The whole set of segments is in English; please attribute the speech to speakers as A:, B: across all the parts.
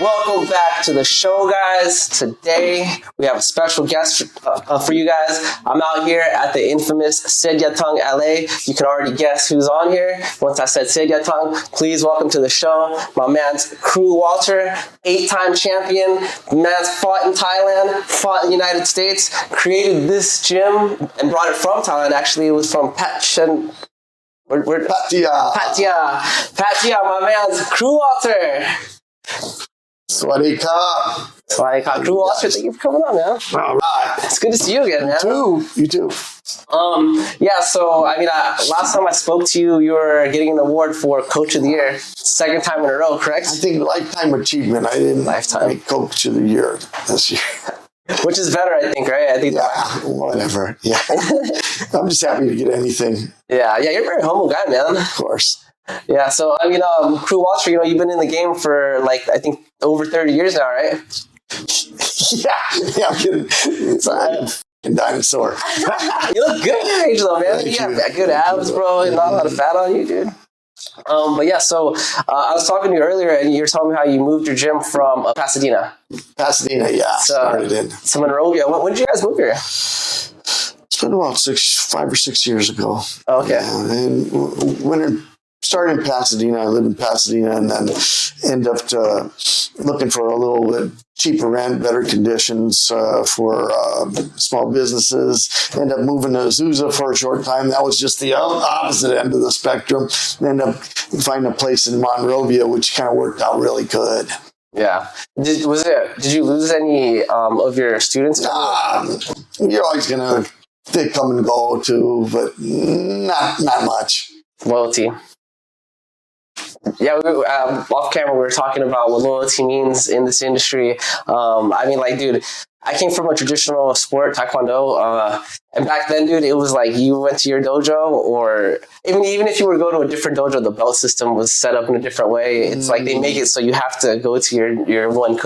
A: Welcome back to the show, guys. Today we have a special guest for you guys. I'm out here at the infamous Sedyatong LA. You can already guess who's on here. Once I said Sedyatong, please welcome to the show my man's Crew Walter, 8-time champion. Man's fought in Thailand, fought in the United States, created this gym and brought it from Thailand. Actually, it was from Pattaya, my man's Crew Walter.
B: Swadee ka.
A: Swadee ka. Crew Walter, thank you for coming on, man.
B: All right.
A: It's good to see you again, man.
B: You too.
A: Yeah, so, last time I spoke to you, you were getting an award for Coach of the Year. Second time in a row, correct?
B: I think lifetime achievement. I didn't
A: Lifetime.
B: Coach of the Year this year.
A: Which is better, I think, right? I think.
B: Yeah, whatever. Yeah. I'm just happy to get anything.
A: Yeah, you're a very humble guy, man.
B: Of course.
A: Yeah, so, Crew Walter, you've been in the game for, I think, over 30 years now, right?
B: Yeah, I'm kidding. It's a dinosaur.
A: You look good at your age, though, man. You have good abs, bro, and not a lot of fat on you, dude. I was talking to you earlier, and you were telling me how you moved your gym from Pasadena.
B: Pasadena, yeah. Started in.
A: To Monrovia. When did you guys move here?
B: It's been about 5 or 6 years ago.
A: Oh, okay.
B: Yeah, and when it started in Pasadena, I lived in Pasadena, and then ended up looking for a little bit cheaper rent, better conditions for small businesses. Ended up moving to Azusa for a short time. That was just the opposite end of the spectrum. Ended up finding a place in Monrovia, which kind of worked out really good.
A: Yeah. Did you lose any of your students?
B: You're always gonna they come and go too, but not much.
A: Loyalty. Yeah, off camera we were talking about what loyalty means in this industry. Dude, I came from a traditional sport, Taekwondo, and back then, dude, it was like you went to your dojo, or even if you were to go to a different dojo, the belt system was set up in a different way. It's like they make it so you have to go to your one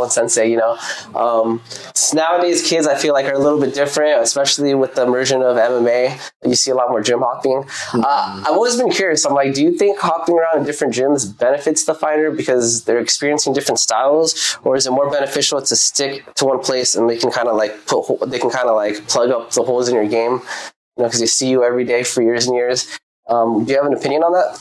A: sensei, So nowadays, kids, I feel like, are a little bit different, especially with the immersion of MMA. You see a lot more gym hopping. I've always been curious. I'm like, do you think hopping around in different gyms benefits the fighter because they're experiencing different styles, or is it more beneficial to stick to one place and they can kind of plug up the holes in your game, because they see you every day for years and years? Do you have an opinion on that?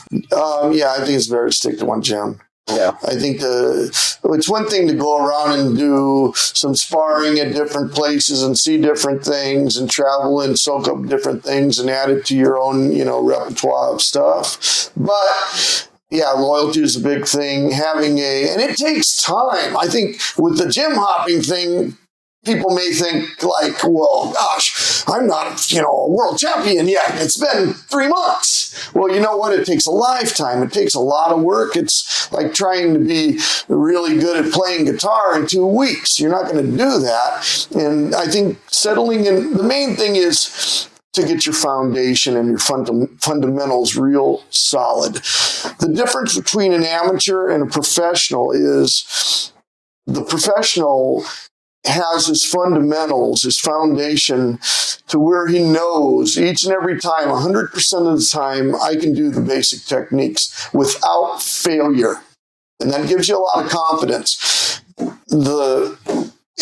B: Yeah, I think it's better to stick to one gym.
A: Yeah,
B: I think it's one thing to go around and do some sparring at different places and see different things and travel and soak up different things and add it to your own, repertoire of stuff. But yeah, loyalty is a big thing. And it takes time. I think with the gym hopping thing, people may think like, well, gosh, I'm not, a world champion yet. It's been 3 months. Well, you know what? It takes a lifetime. It takes a lot of work. It's like trying to be really good at playing guitar in 2 weeks. You're not going to do that. And I think settling in, the main thing is to get your foundation and your fundamentals real solid. The difference between an amateur and a professional is the professional has his fundamentals, his foundation, to where he knows each and every time, 100% of the time, I can do the basic techniques without failure. And that gives you a lot of confidence. The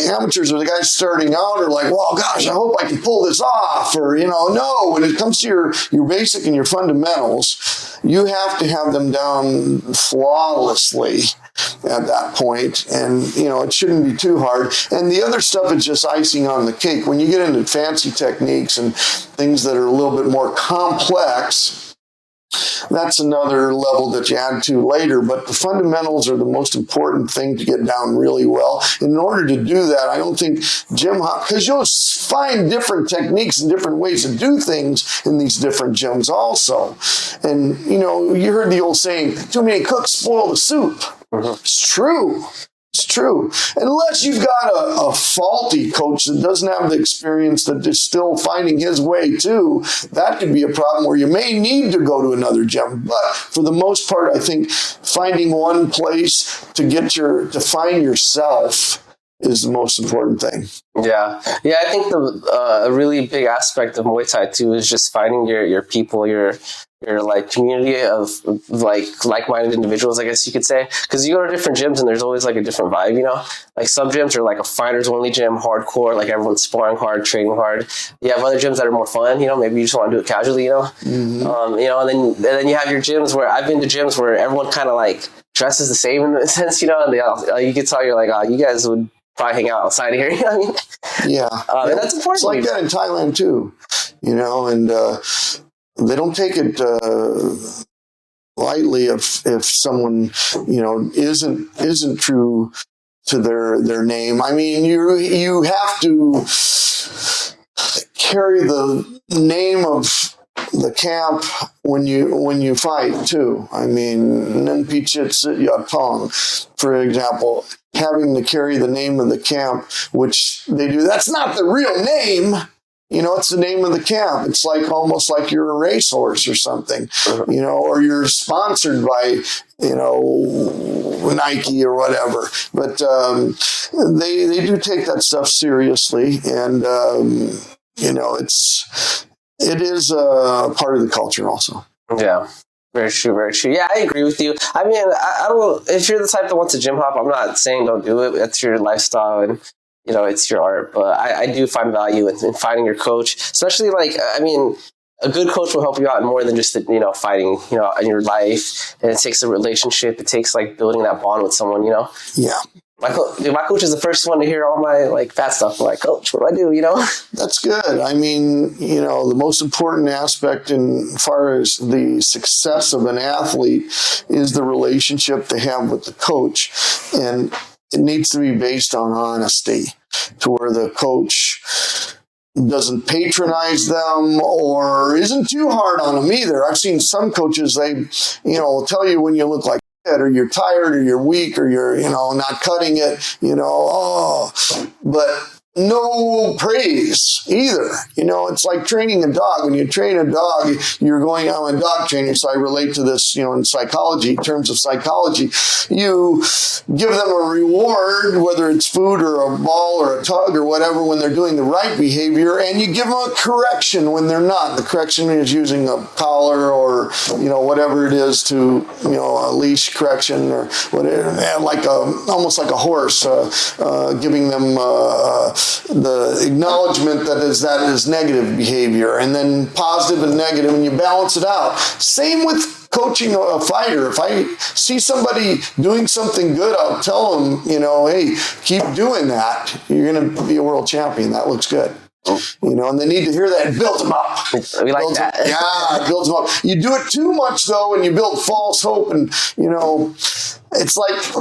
B: amateurs or the guys starting out are like, well, gosh, I hope I can pull this off. Or, no, when it comes to your basic and your fundamentals, you have to have them down flawlessly at that point. And, it shouldn't be too hard. And the other stuff is just icing on the cake. When you get into fancy techniques and things that are a little bit more complex, that's another level that you add to later. But the fundamentals are the most important thing to get down really well. In order to do that, I don't think because you'll find different techniques and different ways to do things in these different gyms also. And, you heard the old saying, too many cooks spoil the soup. It's true. It's true. Unless you've got a faulty coach that doesn't have the experience, that is still finding his way too, that could be a problem where you may need to go to another gym. But for the most part, I think finding one place to find yourself is the most important thing.
A: Yeah. I think a really big aspect of Muay Thai too is just finding your people, your your like community of like-minded individuals, I guess you could say. Because you go to different gyms and there's always like a different vibe, you know? Like some gyms are like a fighters only gym, hardcore, like everyone's sparring hard, training hard. You have other gyms that are more fun, you know, maybe you just want to do it casually, you know? Mm-hmm. You know, and then you have your gyms where I've been to gyms where everyone kind of like dresses the same in a sense, you know, and you can tell you're like, oh, you guys would probably hang out outside of here, you know what I mean?
B: Yeah.
A: And that's important.
B: It's like that in Thailand too, you know, and they don't take it lightly if someone, you know, isn't true to their name. I mean, you have to carry the name of the camp when you fight too. I mean, Nenpichit Yatong, for example, having to carry the name of the camp, which they do. That's not the real name. You know, it's the name of the camp. It's like almost like you're a racehorse or something, you know, or you're sponsored by, you know, Nike or whatever. But they do take that stuff seriously, and you know, it is part of the culture also.
A: Yeah. Very true, very true. Yeah, I agree with you. I mean, I don't. If you're the type that wants to gym hop, I'm not saying don't do it. It's your lifestyle, and you know, it's your art. But I do find value in finding your coach, especially like, I mean, a good coach will help you out more than just, you know, fighting, you know, in your life. And it takes a relationship. It takes like building that bond with someone, you know?
B: Yeah.
A: My coach is the first one to hear all my like bad stuff. I'm like, coach, what do I do? You know?
B: That's good. I mean, you know, the most important aspect in far as the success of an athlete is the relationship they have with the coach. And it needs to be based on honesty, to where the coach doesn't patronize them or isn't too hard on them either. I've seen some coaches, they, you know, will tell you when you look like shit, or you're tired, or you're weak, or you're, you know, not cutting it, you know, but no praise either. You know, it's like training a dog. When you train a dog, you're going on a dog training. So I relate to this, you know, in psychology, in terms of psychology. You give them a reward, whether it's food or a ball or a tug or whatever, when they're doing the right behavior, and you give them a correction when they're not. The correction is using a collar or, you know, whatever it is to, you know, a leash correction or whatever, like almost like a horse, giving them the acknowledgement that is negative behavior, and then positive and negative, and you balance it out. Same with coaching a fighter. If I see somebody doing something good, I'll tell them, you know, hey, keep doing that. You're going to be a world champion. That looks good. You know, and they need to hear that. It builds them up.
A: We like that.
B: Yeah, it builds them up. You do it too much, though, and you build false hope, and, you know, it's like,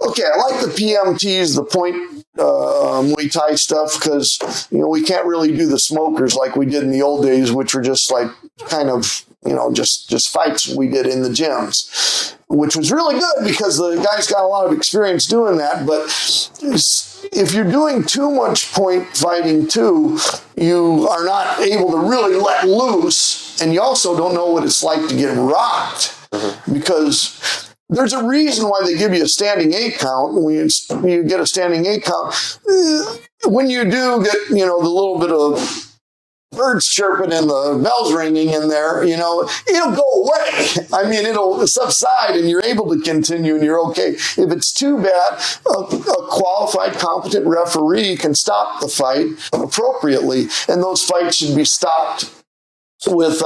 B: okay, I like the PMTs, the point Muay Thai stuff, because, you know, we can't really do the smokers like we did in the old days, which were just like kind of, you know, just fights we did in the gyms, which was really good because the guys got a lot of experience doing that. But if you're doing too much point fighting too, you are not able to really let loose, and you also don't know what it's like to get rocked, because there's a reason why they give you a standing 8 count. When you get a standing 8 count, when you do get, you know, the little bit of birds chirping and the bells ringing in there, you know, it'll go away. I mean, it'll subside and you're able to continue and you're okay. If it's too bad, a qualified, competent referee can stop the fight appropriately, and those fights should be stopped with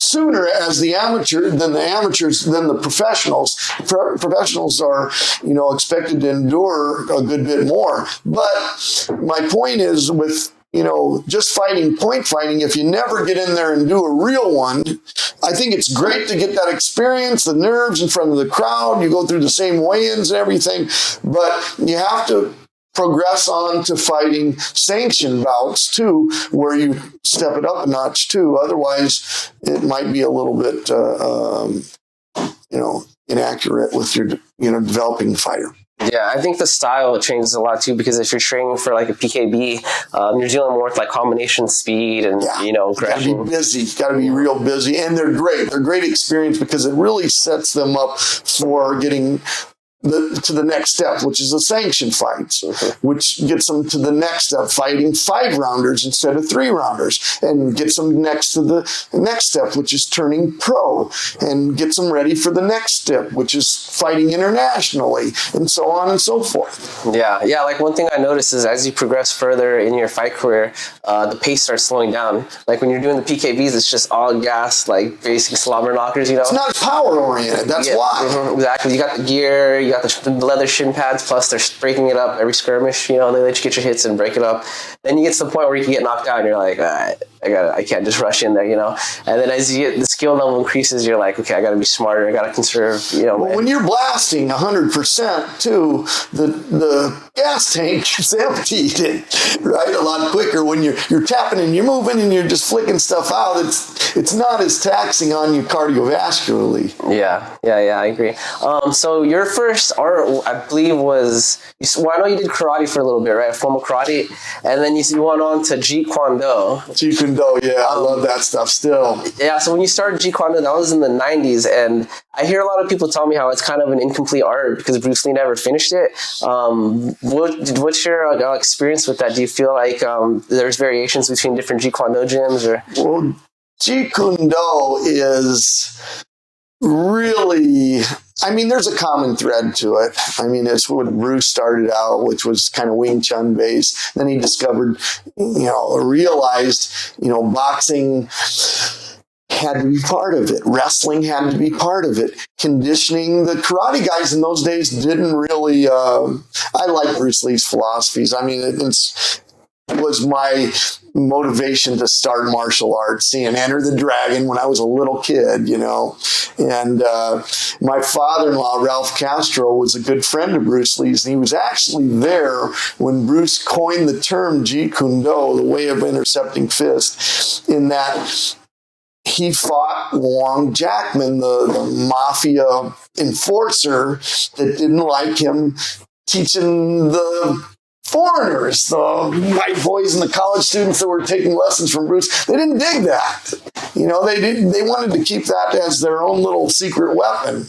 B: sooner as the amateurs than the professionals. Professionals are, you know, expected to endure a good bit more. But my point is, with, you know, just point fighting, if you never get in there and do a real one, I think it's great to get that experience, the nerves in front of the crowd. You go through the same weigh-ins and everything, but you have to progress on to fighting sanctioned bouts too, where you step it up a notch too. Otherwise, it might be a little bit, you know, inaccurate with your, you know, developing fighter.
A: Yeah, I think the style changes a lot too, because if you're training for like a PKB, you're dealing more with like combination speed and, you know, aggression.
B: You gotta be busy. You gotta be real busy. And they're great. They're great experience because it really sets them up for getting to the next step, which is a sanctioned fights, which gets them to the next step, fighting 5-rounders instead of 3-rounders, and gets them next to the next step, which is turning pro, and gets them ready for the next step, which is fighting internationally, and so on and so forth.
A: Yeah. Like one thing I noticed is as you progress further in your fight career, the pace starts slowing down. Like when you're doing the PKVs, it's just all gas, like basic slobber knockers, you know?
B: It's not power oriented. That's why.
A: Exactly. You got the gear, you got the leather shin pads, plus they're breaking it up every skirmish, you know, they let you get your hits and break it up. Then you get to the point where you can get knocked out and you're like, all right, I can't just rush in there, you know? And then as you get, the skill level increases, you're like, okay, I got to be smarter. I got to conserve, you know.
B: Well, when you're blasting 100% too, the gas tank is emptied, right? A lot quicker when you're tapping and you're moving and you're just flicking stuff out. It's not as taxing on you cardiovascularly.
A: Yeah, I agree. So your first art, I believe, was, I know you did karate for a little bit, right? Formal karate, and then you went on to Jeet Kune Do.
B: Jeet Kune Do, yeah, I love that stuff still.
A: Yeah, so when you started Jeet Kune Do, that was in the 90s, and I hear a lot of people tell me how it's kind of an incomplete art because Bruce Lee never finished it. What's your experience with that? Do you feel like there's variations between different Jeet Kune Do gyms? Or?
B: Well, Jeet Kune Do is really, I mean, there's a common thread to it. I mean, it's what Bruce started out, which was kind of Wing Chun based. Then he discovered, realized, boxing had to be part of it. Wrestling had to be part of it. Conditioning, the karate guys in those days didn't really, I like Bruce Lee's philosophies. I mean, it was my motivation to start martial arts, seeing Enter the Dragon when I was a little kid, And my father-in-law, Ralph Castro, was a good friend of Bruce Lee's, and he was actually there when Bruce coined the term Jeet Kune Do, the way of intercepting fist, in that he fought Wong Jackman, the mafia enforcer that didn't like him teaching the foreigners, the white boys and the college students that were taking lessons from Bruce. They didn't dig that. They wanted to keep that as their own little secret weapon,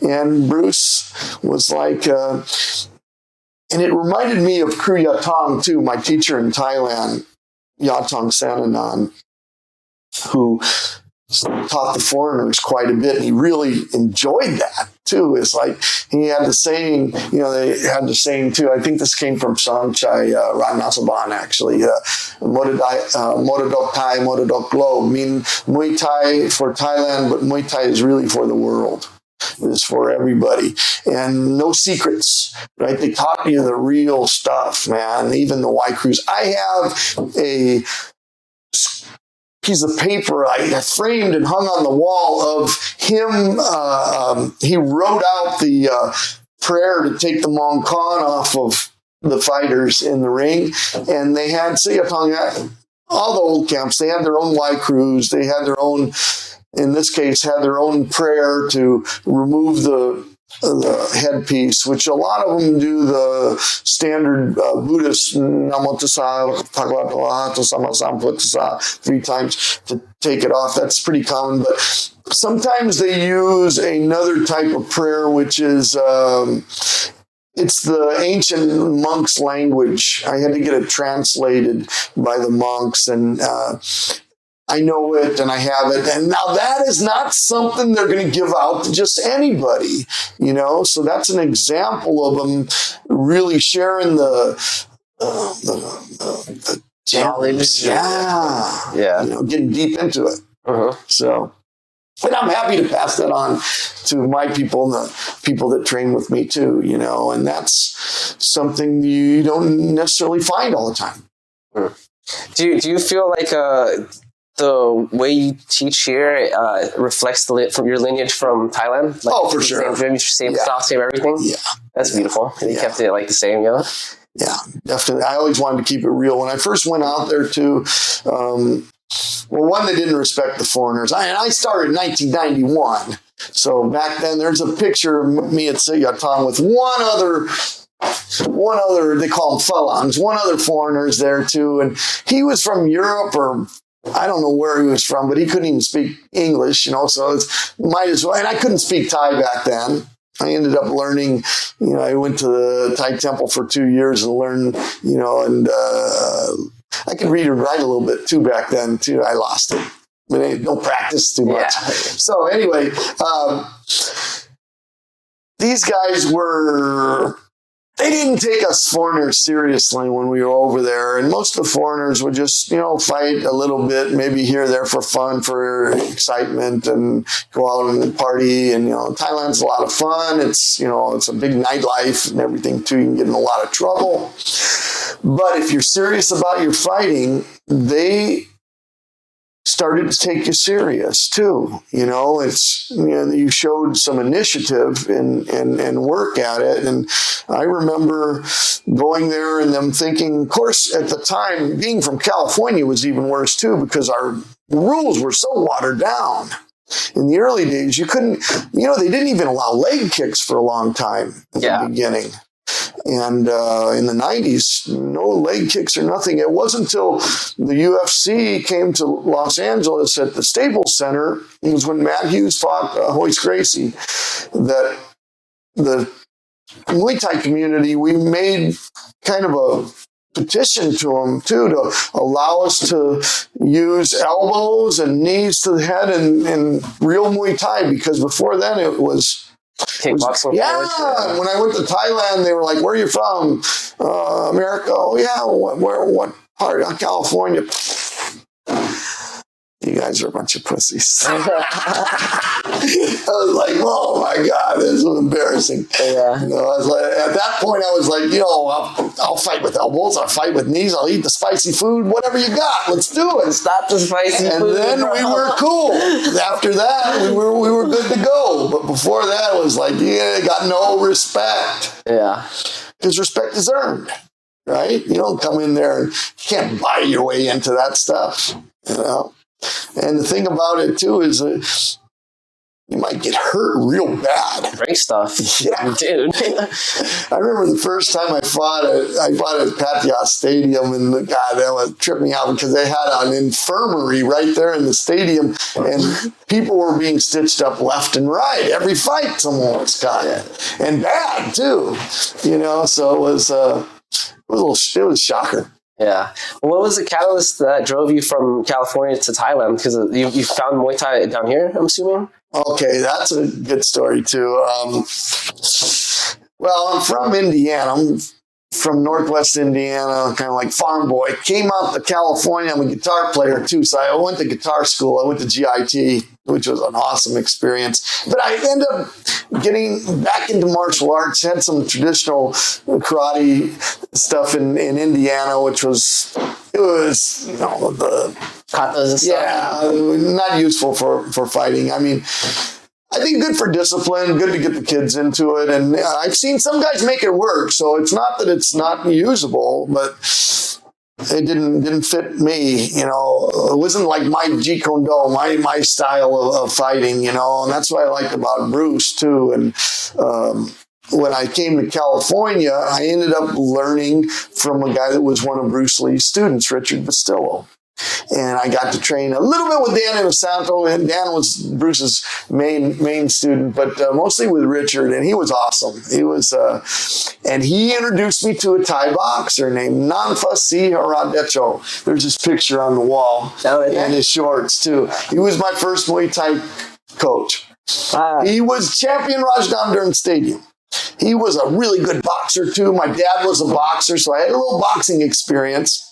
B: And Bruce was like, and it reminded me of Kru Yatong too, my teacher in Thailand, Yatong Sananan, who taught the foreigners quite a bit, and he really enjoyed that too. It's like he had the saying, they had the saying too. I think this came from Sangchai Ranasaban actually. Morodok Thai, Morodok Globe, mean Muay Thai for Thailand, but Muay Thai is really for the world. It's for everybody, and no secrets, right? They taught you the real stuff, man. Even the Y Crews. I have a piece of paper I framed and hung on the wall of him. He wrote out the prayer to take the Mong Khan off of the fighters in the ring. And they had, all the old camps, they had their own Y crews. They had their own, in this case, had their own prayer to remove the headpiece, which a lot of them do the standard Buddhist Namo Tassa, Bhagavata Sama Sambuddhasa 3 times to take it off. That's pretty common, but sometimes they use another type of prayer, which is it's the ancient monks' language. I had to get it translated by the monks, and I know it and I have it. And now that is not something they're going to give out to just anybody, So that's an example of them really sharing the
A: knowledge.
B: Yeah. Getting deep into it. So, and I'm happy to pass that on to my people and the people that train with me too, and that's something you don't necessarily find all the time.
A: Do you feel like the way you teach here reflects from your lineage from Thailand? Like,
B: for sure.
A: Same style, same everything?
B: Yeah.
A: That's beautiful. And you kept it like the same,
B: Yeah, definitely. I always wanted to keep it real. When I first went out there too, one, they didn't respect the foreigners. I started in 1991. So back then, there's a picture of me at Siyatong with one other, they call them Phalangs, one other foreigners there too. And he was from Europe, or I don't know where he was from, but he couldn't even speak English, so it's might as well. And I couldn't speak Thai back then. I ended up learning, I went to the Thai temple for 2 years and learned, and I could read and write a little bit too back then too. I lost it. But don't practice too much. Yeah. So anyway, these guys they didn't take us foreigners seriously when we were over there. And most of the foreigners would just, fight a little bit, maybe here or there for fun, for excitement, and go out and party. And, Thailand's a lot of fun. It's, it's a big nightlife and everything too. You can get in a lot of trouble. But if you're serious about your fighting, they started to take you serious too. You showed some initiative and work at it. And I remember going there and them thinking, of course, at the time, being from California was even worse too, because our rules were so watered down. In the early days, you couldn't, they didn't even allow leg kicks for a long time at the beginning. And in the 90s, no leg kicks or nothing. It wasn't until the UFC came to Los Angeles at the Staples Center, it was when Matt Hughes fought Royce Gracie, that the Muay Thai community, we made kind of a petition to them too, to allow us to use elbows and knees to the head in real Muay Thai, because before then it was
A: kickboxing.
B: Yeah, when I went to Thailand, they were like, "Where are you from?" America. Oh yeah, what part? California. You guys are a bunch of pussies. I was like, "Oh my God, this was embarrassing." Yeah. I was like, at that point, I was like, I'll fight with elbows, I'll fight with knees, I'll eat the spicy food, whatever you got. Let's do it.
A: Stop the spicy food.
B: And then we were cool. After that, we were good to go. But before that, it was like, got no respect.
A: Yeah.
B: Because respect is earned, right? You don't come in there and you can't buy your way into that stuff, And the thing about it too is that you might get hurt real bad.
A: Great stuff.
B: Yeah.
A: Dude.
B: I remember the first time I fought at Pattaya Stadium, and God, that was tripped me out, because they had an infirmary right there in the stadium, and people were being stitched up left and right. Every fight someone was caught. And bad too. So it was a shocker.
A: Yeah. What was the catalyst that drove you from California to Thailand? Because you found Muay Thai down here, I'm assuming?
B: Okay, that's a good story too. Well, I'm from Indiana. I'm from Northwest Indiana, kind of like farm boy. Came out to California. I'm a guitar player too, so I went to guitar school. I went to GIT, which was an awesome experience. But I ended up getting back into martial arts, had some traditional karate stuff in Indiana, which was, the
A: katas and stuff.
B: Yeah, not useful for fighting. I mean, I think good for discipline, good to get the kids into it. And I've seen some guys make it work, so it's not that it's not usable, but it didn't fit me, It wasn't like my Jeet Kune Do, my style of fighting, and that's what I liked about Bruce too. And when I came to California, I ended up learning from a guy that was one of Bruce Lee's students, Richard Bastillo. And I got to train a little bit with Dan Inosanto, and Dan was Bruce's main student, but mostly with Richard, and he was awesome. He was, and he introduced me to a Thai boxer named Nanfa Si Haradecho. There's his picture on the wall, and his shorts too. He was my first Muay Thai coach. He was champion Rajdamnern Stadium. He was a really good boxer too. My dad was a boxer, so I had a little boxing experience.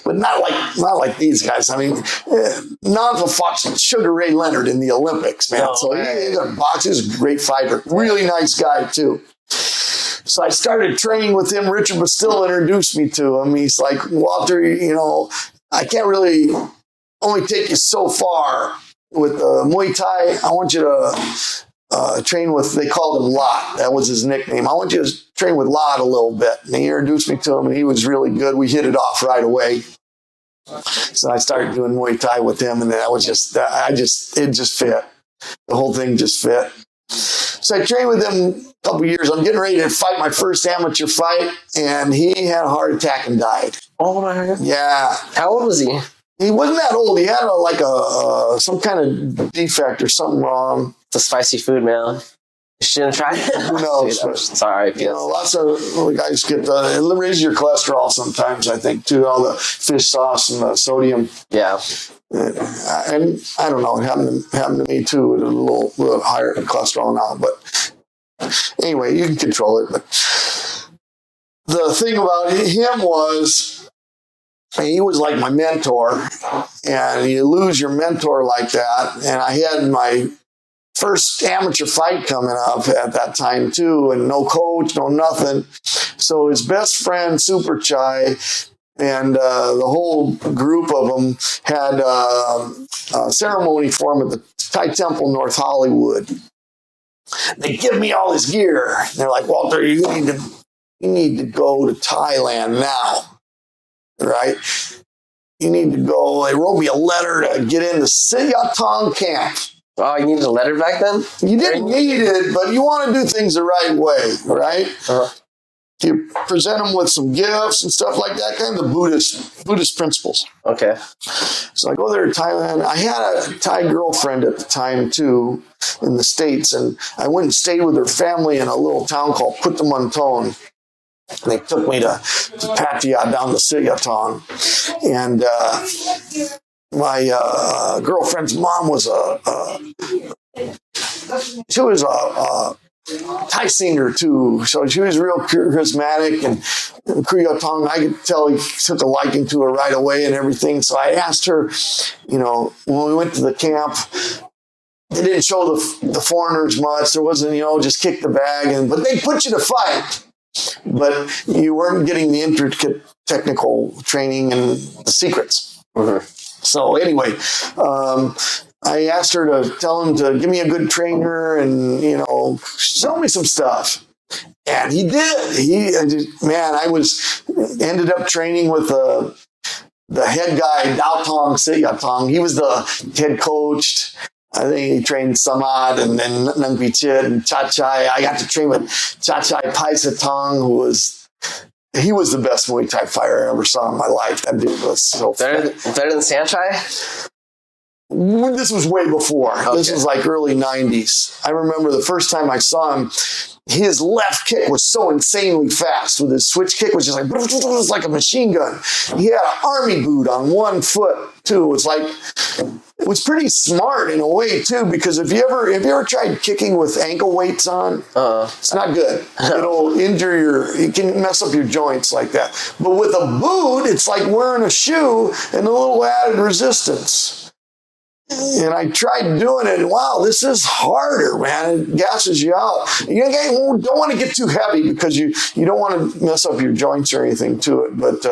B: But not like these guys. I mean, Nanfa fought Sugar Ray Leonard in the Olympics, man. So he's a boxer, he's a great fighter. Really nice guy, too. So I started training with him. Richard Bastillo introduced me to him. He's like, Walter, I can't really only take you so far with Muay Thai. I want you to train with, they called him Lot. That was his nickname. I want you to train with Lot a little bit. And he introduced me to him, and he was really good. We hit it off right away. So I started doing Muay Thai with him, and that was it just fit. The whole thing just fit. So I trained with him a couple years. I'm getting ready to fight my first amateur fight, and he had a heart attack and died.
A: Oh my God.
B: Yeah.
A: How old was he?
B: He wasn't that old. He had some kind of defect or something wrong.
A: The spicy food, man. Shouldn't try it.
B: Who knows?
A: Dude, I'm sorry.
B: You know, lots of guys get it raises your cholesterol sometimes. I think too, all the fish sauce and the sodium.
A: Yeah.
B: And I don't know. It happened to me too. With a little higher cholesterol now, but anyway, you can control it. But the thing about him was, he was like my mentor, and you lose your mentor like that. And I had my first amateur fight coming up at that time too, and no coach, no nothing. So his best friend, Super Chai, and the whole group of them had a ceremony for him at the Thai Temple, North Hollywood. They give me all his gear. They're like, Walter, you need to go to Thailand now, right? You need to go. They wrote me a letter to get into Siyatong camp.
A: Oh, you needed a letter back then?
B: You didn't need it, but you want to do things the right way, right?
A: Uh-huh.
B: You present them with some gifts and stuff like that, kind of the Buddhist principles.
A: Okay.
B: So I go there to Thailand. I had a Thai girlfriend at the time, too, in the States, and I went and stayed with her family in a little town called Puttamanthong. And they took me to Pattaya down to Siyatong. And my girlfriend's mom was she was a Thai singer too, so she was real charismatic, and Kriyotong, I could tell he took a liking to her right away and everything. So I asked her, you know, when we went to the camp, they didn't show the foreigners much. There wasn't, you know, just kick the bag, but they put you to fight, but you weren't getting the intricate technical training and the secrets.
A: Mm-hmm.
B: So anyway, I asked her to tell him to give me a good trainer and, you know, show me some stuff. And he did. I ended up training with the head guy, Daotong Siyatong. He was the head coach. I think he trained Samad and then Nang Pichit and Cha Chai. I got to train with Cha Chai Paisatong, who was the best Muay Thai fighter I ever saw in my life. That dude was so
A: better than Sanchai?
B: This was way before.
A: Okay.
B: This was like early 90s. I remember the first time I saw him, his left kick was so insanely fast with his switch kick, was just like, it was like a machine gun. He had an army boot on one foot too. It was pretty smart in a way too, because if you ever tried kicking with ankle weights on, it's not good. It'll it can mess up your joints like that. But with a boot, it's like wearing a shoe and a little added resistance. And I tried doing it, and wow, this is harder, man. It gasses you out. You don't want to get too heavy because you don't want to mess up your joints or anything to it. But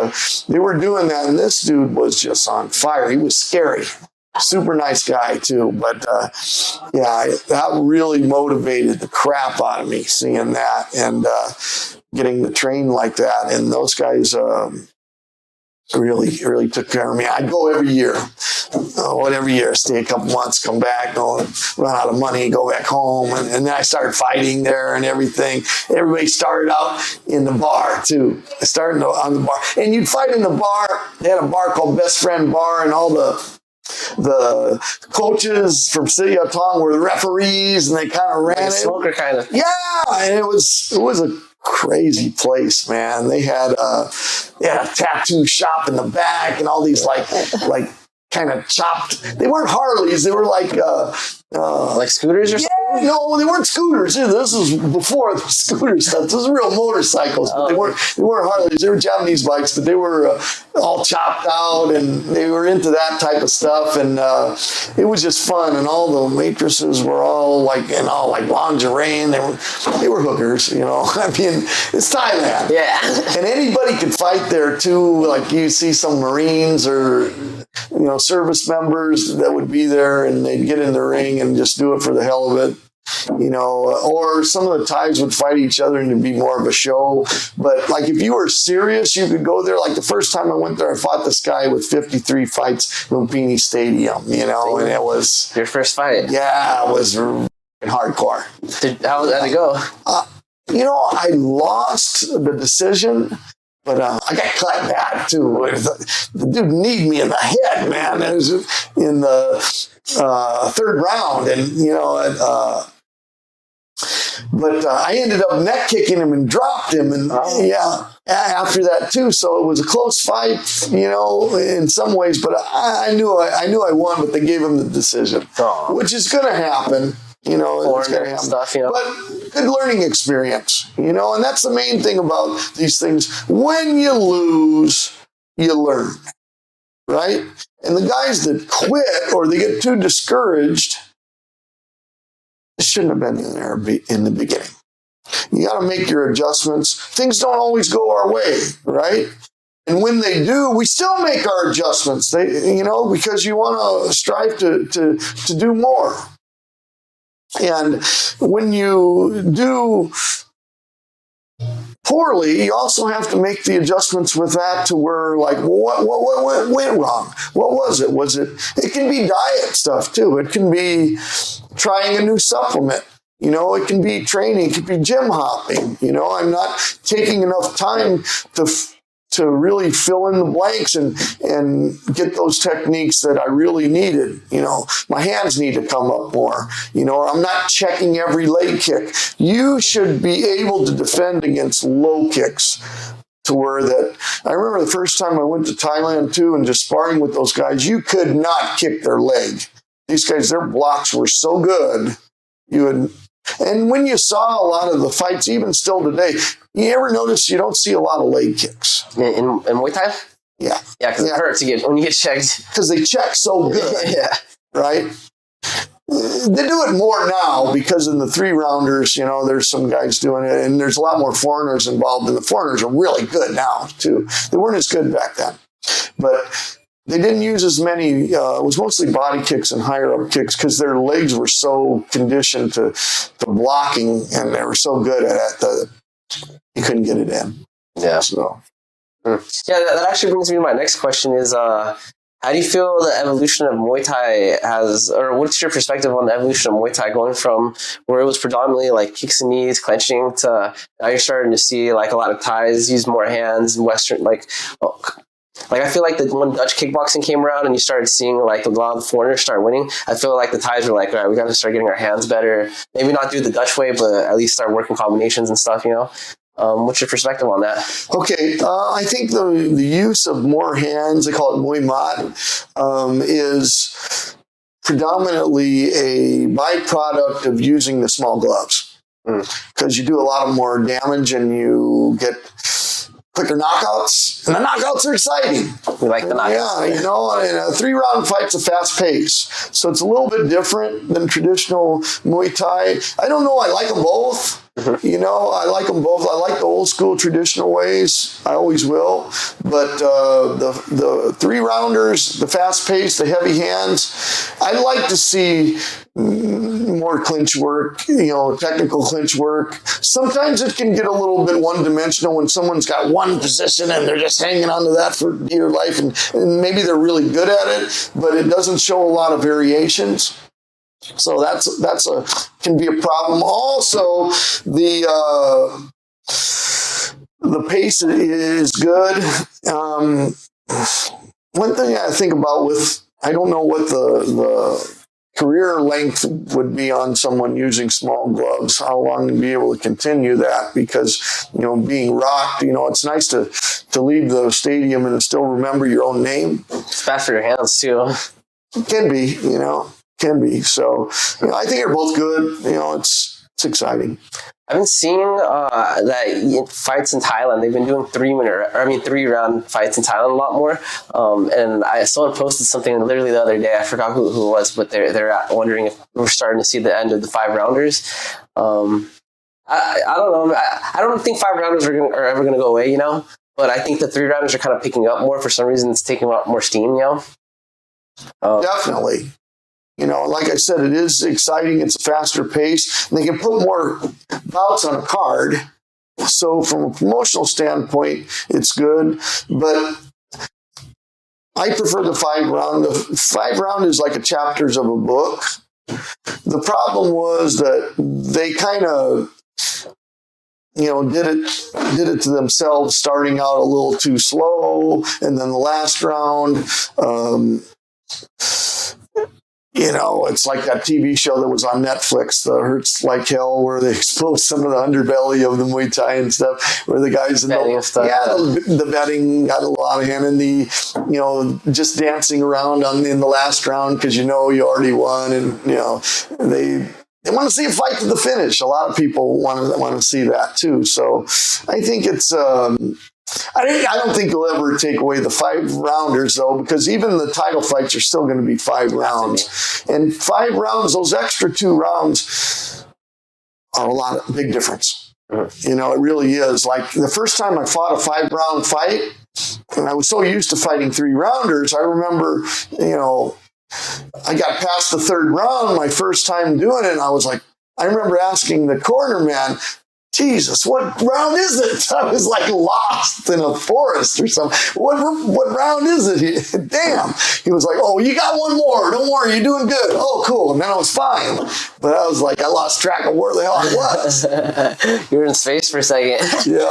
B: they were doing that, and this dude was just on fire. He was scary. Super nice guy, too. But that really motivated the crap out of me, seeing that and getting to train like that. And those guys really took care of me. I'd go every year. Every year, stay a couple months, come back, run out of money, go back home. And then I started fighting there and everything. Everybody started out in the bar, too. I started on the bar. And you'd fight in the bar. They had a bar called Best Friend Bar, and all the coaches from Siyatong were the referees, and they kind of ran
A: like a
B: it.
A: Smoker kind of.
B: Yeah, and it was a crazy place, man. They had a tattoo shop in the back, and all these like kind of chopped. They weren't Harleys. They were like
A: scooters or something?
B: No, they weren't scooters. This was before the scooter stuff. This was real motorcycles, but they weren't Harleys. They were Japanese bikes, but they were all chopped out, and they were into that type of stuff. And it was just fun. And all the waitresses were all like lingerie, and they were hookers. You know, I mean, it's Thailand.
A: Yeah.
B: And anybody could fight there too. Like you see some Marines or service members that would be there, and they'd get in the ring and just do it for the hell of it. Or some of the Thais would fight each other and it'd be more of a show. But like if you were serious, you could go there. Like the first time I went there, I fought this guy with 53 fights in Lumpini Stadium, and it was...
A: Your first fight?
B: Yeah, it was hardcore.
A: How did it go?
B: I lost the decision, but I got cut bad too. The dude kneed me in the head, man. It was in the third round, and But I ended up neck kicking him and dropped him, and after that too. So it was a close fight, in some ways. But I knew I won, but they gave him the decision, which is going to happen. It's going to happen.
A: Stuff,
B: But good learning experience, and that's the main thing about these things. When you lose, you learn, right? And the guys that quit or they get too discouraged shouldn't have been in there in the beginning. You got to make your adjustments. Things don't always go our way, right? And when they do, we still make our adjustments. Because you want to strive to do more. And when you do poorly, you also have to make the adjustments with that to where, like, what went wrong? What was it? It can be diet stuff too. It can be trying a new supplement. It can be training. It can be gym hopping. I'm not taking enough time to really fill in the blanks and get those techniques that I really needed. My hands need to come up more. I'm not checking every leg kick. You should be able to defend against low kicks to where that. I remember the first time I went to Thailand too and just sparring with those guys, you could not kick their leg. These guys, their blocks were so good. And when you saw a lot of the fights, even still today, you ever notice you don't see a lot of leg kicks?
A: In Muay Thai?
B: Yeah.
A: Yeah, because it hurts when you get checked.
B: Because they check so good.
A: Yeah.
B: Right? They do it more now because in the 3-rounders, there's some guys doing it, and there's a lot more foreigners involved, and the foreigners are really good now, too. They weren't as good back then. But they didn't use as many, it was mostly body kicks and higher up kicks because their legs were so conditioned to blocking, and they were so good at it that you couldn't get it in.
A: Yeah.
B: So.
A: Yeah, that actually brings me to my next question is, how do you feel the evolution of Muay Thai or what's your perspective on the evolution of Muay Thai going from where it was predominantly like kicks and knees, clenching, to now you're starting to see like a lot of Thais use more hands and Western, like I feel like when Dutch kickboxing came around and you started seeing like a lot of the foreigners start winning, I feel like the Thais were like, all right, we got to start getting our hands better. Maybe not do the Dutch way, but at least start working combinations and stuff, What's your perspective on that?
B: Okay, I think the use of more hands, they call it Muay Mat, is predominantly a byproduct of using the small gloves. Because you do a lot of more damage and you get quicker knockouts, and the knockouts are exciting.
A: We like the knockouts.
B: Yeah, and a 3-round fight's a fast pace. So it's a little bit different than traditional Muay Thai. I don't know, I like them both. I like them both. I like the old school traditional ways. I always will. But the 3-rounders, the fast pace, the heavy hands, I'd like to see more clinch work, technical clinch work. Sometimes it can get a little bit one-dimensional when someone's got one position and they're just hanging on to that for dear life, and maybe they're really good at it, but it doesn't show a lot of variations. So that's can be a problem. Also, the pace is good. One thing I think about I don't know what the career length would be on someone using small gloves, how long to be able to continue that, because, being rocked, it's nice to leave the stadium and still remember your own name.
A: It's bad for your hands too.
B: It can be, can be. So, I think they're both good. It's exciting.
A: I've been seeing that fights in Thailand, they've been doing 3-round fights in Thailand a lot more. And someone posted something literally the other day. I forgot who it was, but they're wondering if we're starting to see the end of the 5-rounders. I don't know. I don't think 5-rounders are ever going to go away, but I think the 3-rounders are kind of picking up more. For some reason, it's taking up more steam,
B: Definitely. Like I said, it is exciting. It's a faster pace. And they can put more bouts on a card. So from a promotional standpoint, it's good. But I prefer the 5-round. The 5-round is like a chapters of a book. The problem was that they kind of, did it to themselves, starting out a little too slow. And then the last round, it's like that TV show that was on Netflix, The Hurts Like Hell, where they exposed some of the underbelly of the Muay Thai and stuff, where the guys in the betting got a lot of hand in the, just dancing around in the last round because you already won, and they want to see a fight to the finish. A lot of people want to see that too. So I think it's. I don't think you'll ever take away the 5-rounders, though, because even the title fights are still going to be 5 rounds. And 5 rounds, those extra 2 rounds are a big difference. It really is. Like the first time I fought a 5-round fight, and I was so used to fighting 3-rounders, I remember, I got past the 3rd round my first time doing it, and I remember asking the corner man, Jesus, what round is it? I was like lost in a forest or something. What round is it? Damn. He was like, oh, you got 1 more. Don't worry, you're doing good. Oh, cool. And then I was fine. But I was like, I lost track of where the hell I was.
A: You were in space for a second.
B: Yeah.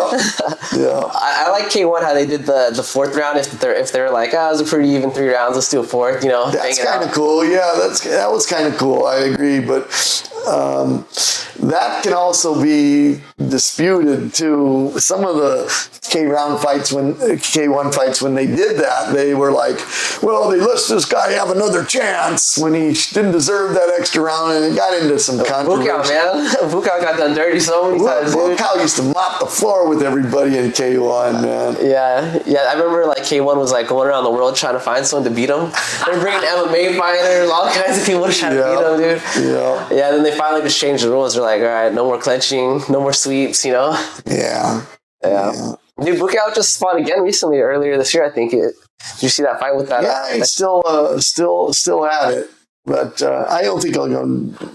A: I like K1 how they did the 4th round. If they're like, it was a pretty even 3 rounds, let's do a 4th.
B: That's kind of cool. Yeah, that was kind of cool. I agree, but that can also be disputed too. Some of the K1 fights when they did that, they were like, well, they let this guy have another chance when he didn't deserve that extra round, and it got into some controversy.
A: Bukau, man. Bukau got done dirty so many times, dude.
B: Bukau used to mop the floor with everybody in K1, man.
A: Yeah. I remember like K1 was like going around the world trying to find someone to beat him. They're bringing MMA fighters, all kinds of people trying to beat him, dude. Yeah. Then they finally just changed the rules. They're like, all right, no more clenching, no more sweeps,
B: Yeah.
A: Dude, Bukau just fought again recently, earlier this year, I think. Did you see that fight with that?
B: Yeah, he's still at it. But I don't think he'll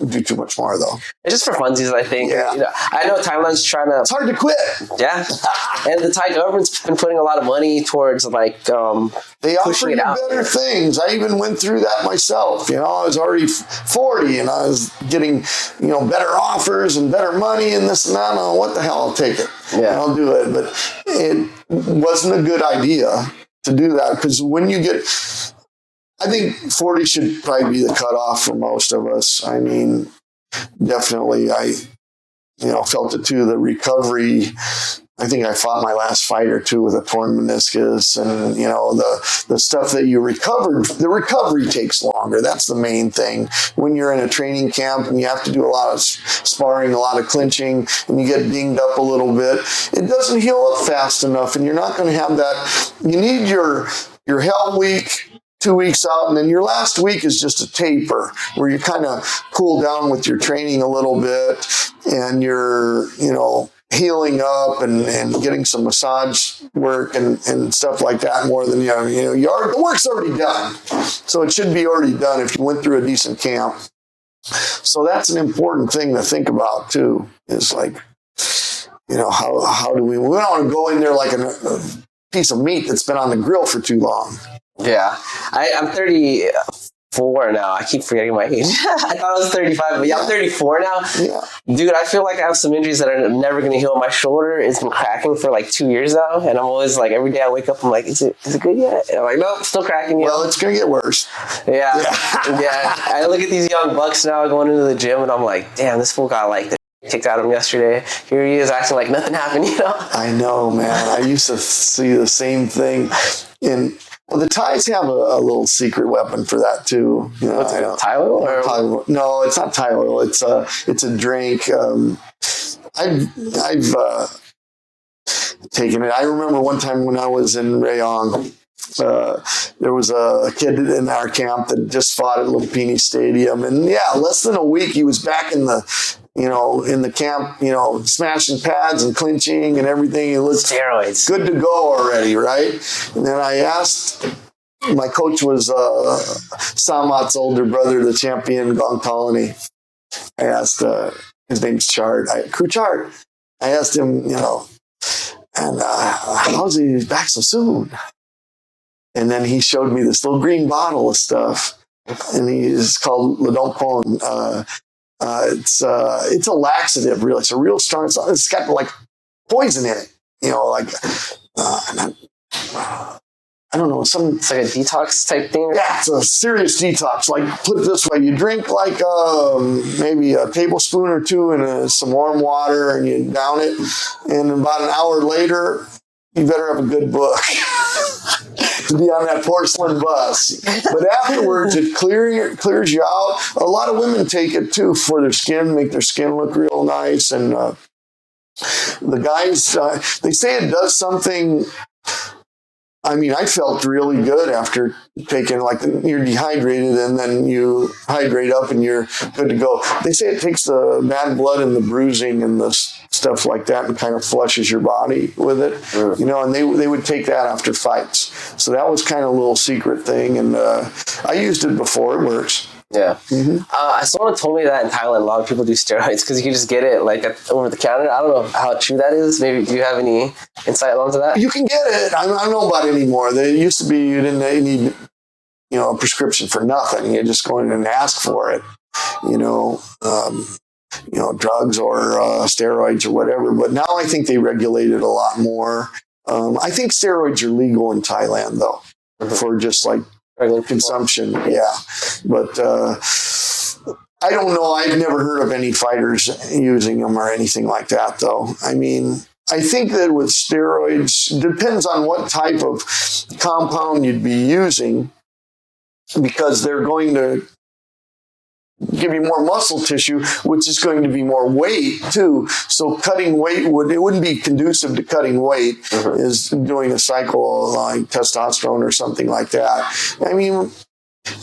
B: do too much more, though.
A: It's just for funsies, I think.
B: Yeah.
A: I know Thailand's trying to...
B: It's hard to quit.
A: Yeah. And the Thai government's been putting a lot of money towards, like,
B: they offer you better things. I even went through that myself. I was already 40, and I was getting, better offers and better money and this and that. And what the hell, I'll take it.
A: Yeah.
B: I'll do it. But it wasn't a good idea to do that, because when you get... I think 40 should probably be the cutoff for most of us. I mean, definitely, I, felt it too. The recovery, I think I fought my last fight or two with a torn meniscus, and, the stuff that you recovered, the recovery takes longer. That's the main thing. When you're in a training camp and you have to do a lot of sparring, a lot of clinching, and you get dinged up a little bit, it doesn't heal up fast enough, and you're not going to have that. You need your hell week, 2 weeks out, and then your last week is just a taper where you kind of cool down with your training a little bit, and you're, healing up and getting some massage work and stuff like that more than, the work's already done. So it should be already done if you went through a decent camp. So that's an important thing to think about too, is like, how do we don't want to go in there like a piece of meat that's been on the grill for too long.
A: Yeah. I'm 34 now. I keep forgetting my age. I thought I was 35, but I'm 34 now. Yeah. Dude, I feel like I have some injuries that are never going to heal. My shoulder has been cracking for like 2 years now, and I'm always like, every day I wake up, I'm like, is it good yet? And I'm like, nope, still cracking.
B: Well, it's going to get worse.
A: Yeah. I look at these young bucks now going into the gym, and I'm like, damn, this fool got like kicked out of him yesterday. Here he is acting like nothing happened,
B: I know, man. I used to see the same thing. Well, the Thais have a little secret weapon for that too.
A: What's it, Thai oil? Or?
B: No, it's not Thai oil. It's a drink. I've taken it. I remember one time when I was in Rayong, there was a kid in our camp that just fought at Lumpini Stadium, and less than a week he was back in the camp, smashing pads and clinching and everything. He looked
A: steroids.
B: Good to go already, right? And then I asked, my coach was Samat's older brother, the champion Gong Colony. I asked, his name's Chart, Crew Chart. I asked him, and how's he back so soon? And then he showed me this little green bottle of stuff, and it's called Ledompon. It's a laxative, really. It's a real strong. It's got like poison in it, I don't know,
A: It's like a detox type thing.
B: yeah, it's a serious detox. Like, put it this way, you drink like maybe a tablespoon or two in some warm water and you down it, and about an hour later, you better have a good book to be on that porcelain bus. But afterwards, it clears you out. A lot of women take it too for their skin, make their skin look real nice. And the guys, they say it does something. I mean, I felt really good after taking, like, you're dehydrated and then you hydrate up and you're good to go. They say it takes the bad blood and the bruising and the stuff like that and kind of flushes your body with it, you know, and they would take that after fights. So that was kind of a little secret thing. And I used it before. It works.
A: Yeah. Someone told me that in Thailand, a lot of people do steroids because you can just get it like over the counter. I don't know how true that is. Maybe do you have any insight onto that?
B: You can get it. I don't know about it anymore. There used to be you didn't need, you know, a prescription for nothing. You just go in and ask for it. You know, drugs or steroids or whatever. But now I think they regulate it a lot more. I think steroids are legal in Thailand though, for just like regular consumption. Yeah. But I don't know. I've never heard of any fighters using them or anything like that, though. I mean, I think that with steroids, depends on what type of compound you'd be using, because they're going to give you more muscle tissue, which is going to be more weight too. So cutting weight it wouldn't be conducive to cutting weight, is doing a cycle like testosterone or something like that. I mean,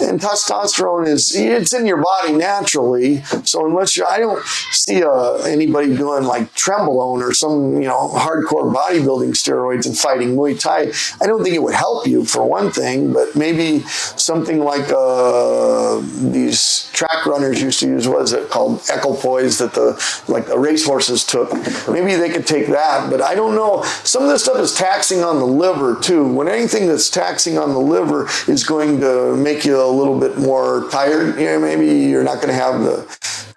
B: and testosterone it's in your body naturally. So I don't see anybody doing like Trembolone or some, you know, hardcore bodybuilding steroids and fighting Muay Thai. I don't think it would help you for one thing, but maybe something like these track runners used to use, what is it called? Equipoise that the racehorses took. Maybe they could take that, but I don't know. Some of this stuff is taxing on the liver too. When anything that's taxing on the liver is going to make you a little bit more tired, you know, maybe you're not going to have the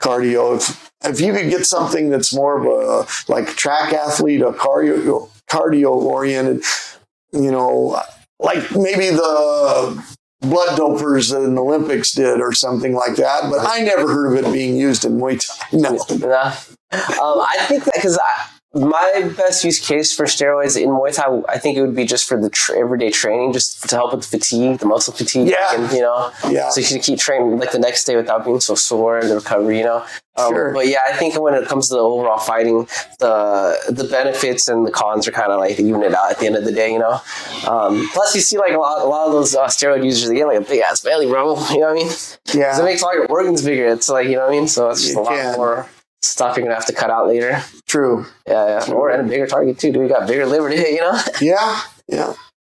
B: cardio. If you could get something that's more of a like track athlete, a cardio oriented, you know, like maybe the blood dopers in the Olympics did or something like that. But I never heard of it being used in Muay Thai. No.
A: I think that because my best use case for steroids in Muay Thai, I think it would be just for the everyday training, just to help with the fatigue, the muscle fatigue.
B: Yeah.
A: And, you know, so you can keep training like the next day without being so sore and the recovery, you know.
B: Sure.
A: But yeah, I think when it comes to the overall fighting, the benefits and the cons are kind of like even it out at the end of the day, you know. Plus, you see like a lot of those steroid users, they get like a big ass belly, bro. You know what I mean? Yeah. 'Cause it makes all your organs bigger. It's like, you know what I mean? So it's just a lot more stuff you're gonna have to cut out later.
B: True.
A: Yeah. Or and a bigger target too. Do we got bigger liver to hit, you know?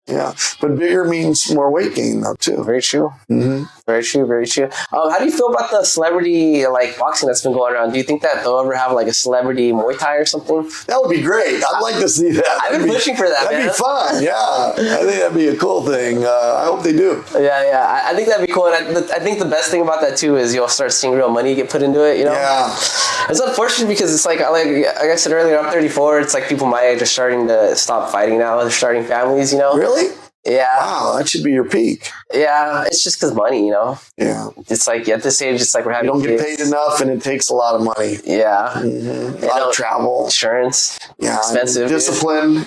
B: Yeah. But bigger means more weight gain though too.
A: Very true. Very true. How do you feel about the celebrity like boxing that's been going around? Do you think that they'll ever have like a celebrity Muay Thai or something?
B: That would be great. I'd like to see that.
A: I've been pushing for that.
B: That'd be fun. Yeah, I think that'd be a cool thing. I hope they do.
A: Yeah. I think that'd be cool. And I think the best thing about that too is you'll start seeing real money get put into it. You know?
B: Yeah.
A: It's unfortunate because it's like I said earlier, I'm 34. It's like people my age are starting to stop fighting now. They're starting families. You know?
B: Really?
A: Yeah.
B: Wow, that should be your peak.
A: Yeah, it's just because money, you know?
B: Yeah.
A: It's like at this age, it's like we're having
B: You don't get paid enough and it takes a lot of money.
A: Yeah.
B: A lot of travel.
A: Insurance.
B: Yeah.
A: Expensive.
B: Discipline.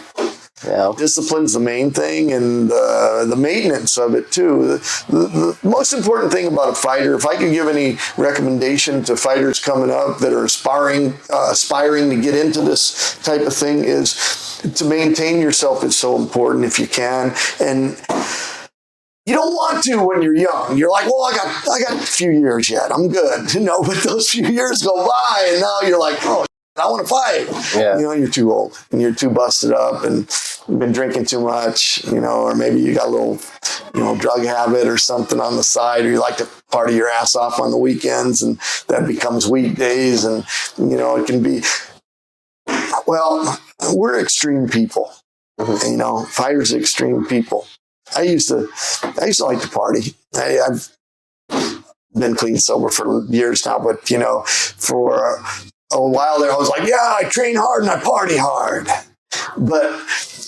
B: Yeah. Discipline's the main thing, and the maintenance of it too. The most important thing about a fighter, if I could give any recommendation to fighters coming up that are aspiring to get into this type of thing, is to maintain yourself is so important if you can. And you don't want to when you're young. You're like, well, I got a few years yet. I'm good. No, but those few years go by and now you're like, oh, I want to fight. Yeah. You know, you're too old and you're too busted up and you've been drinking too much, you know, or maybe you got a little, you know, drug habit or something on the side, or you like to party your ass off on the weekends and that becomes weekdays. And, you know, it can be, well, we're extreme people. You know, fighters are extreme people. I used to like to party. I've been clean sober for years now, but you know, for a while there, I was like, yeah, I train hard and I party hard. But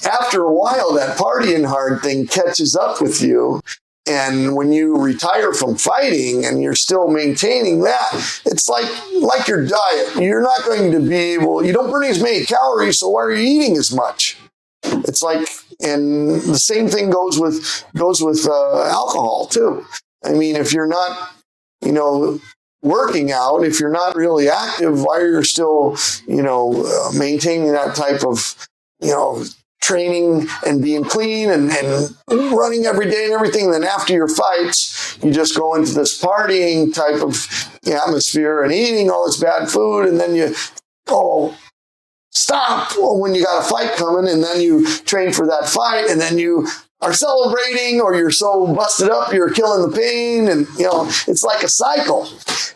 B: after a while, that partying hard thing catches up with you. And when you retire from fighting and you're still maintaining that, it's like your diet. You're not going to be able, you don't burn as many calories, so why are you eating as much? It's like, and the same thing goes with alcohol too. I mean, if you're not, working out, if you're not really active, why are you still, maintaining that type of, training and being clean and running every day and everything. And then after your fights, you just go into this partying type of atmosphere and eating all this bad food. And then you stop when you got a fight coming, and then you train for that fight, and then you are celebrating, or you're so busted up you're killing the pain, and it's like a cycle.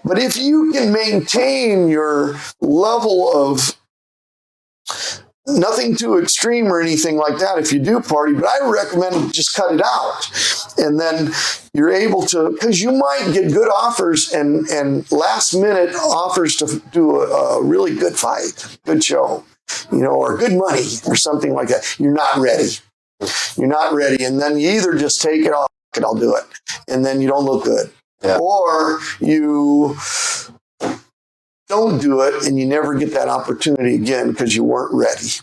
B: But if you can maintain your level of nothing too extreme or anything like that if you do party, but I recommend just cut it out. And then you're able to, because you might get good offers and last minute offers to do a really good fight, good show, or good money or something like that. You're not ready. You're not ready. And then you either just take it off, I'll do it. And then you don't look good. Yeah. Or you don't do it and you never get that opportunity again because you weren't ready.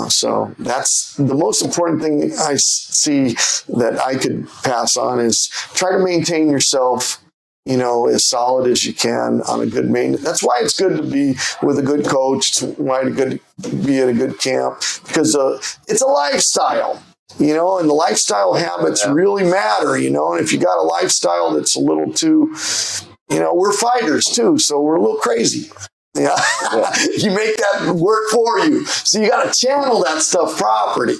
B: So that's the most important thing I see that I could pass on is try to maintain yourself, as solid as you can on a good maintenance. That's why it's good to be with a good coach. It's why it's good to be at a good camp, because it's a lifestyle. And the lifestyle habits really matter, and if you got a lifestyle that's a little too, we're fighters too, so we're a little crazy. Yeah. You make that work for you. So you got to channel that stuff properly,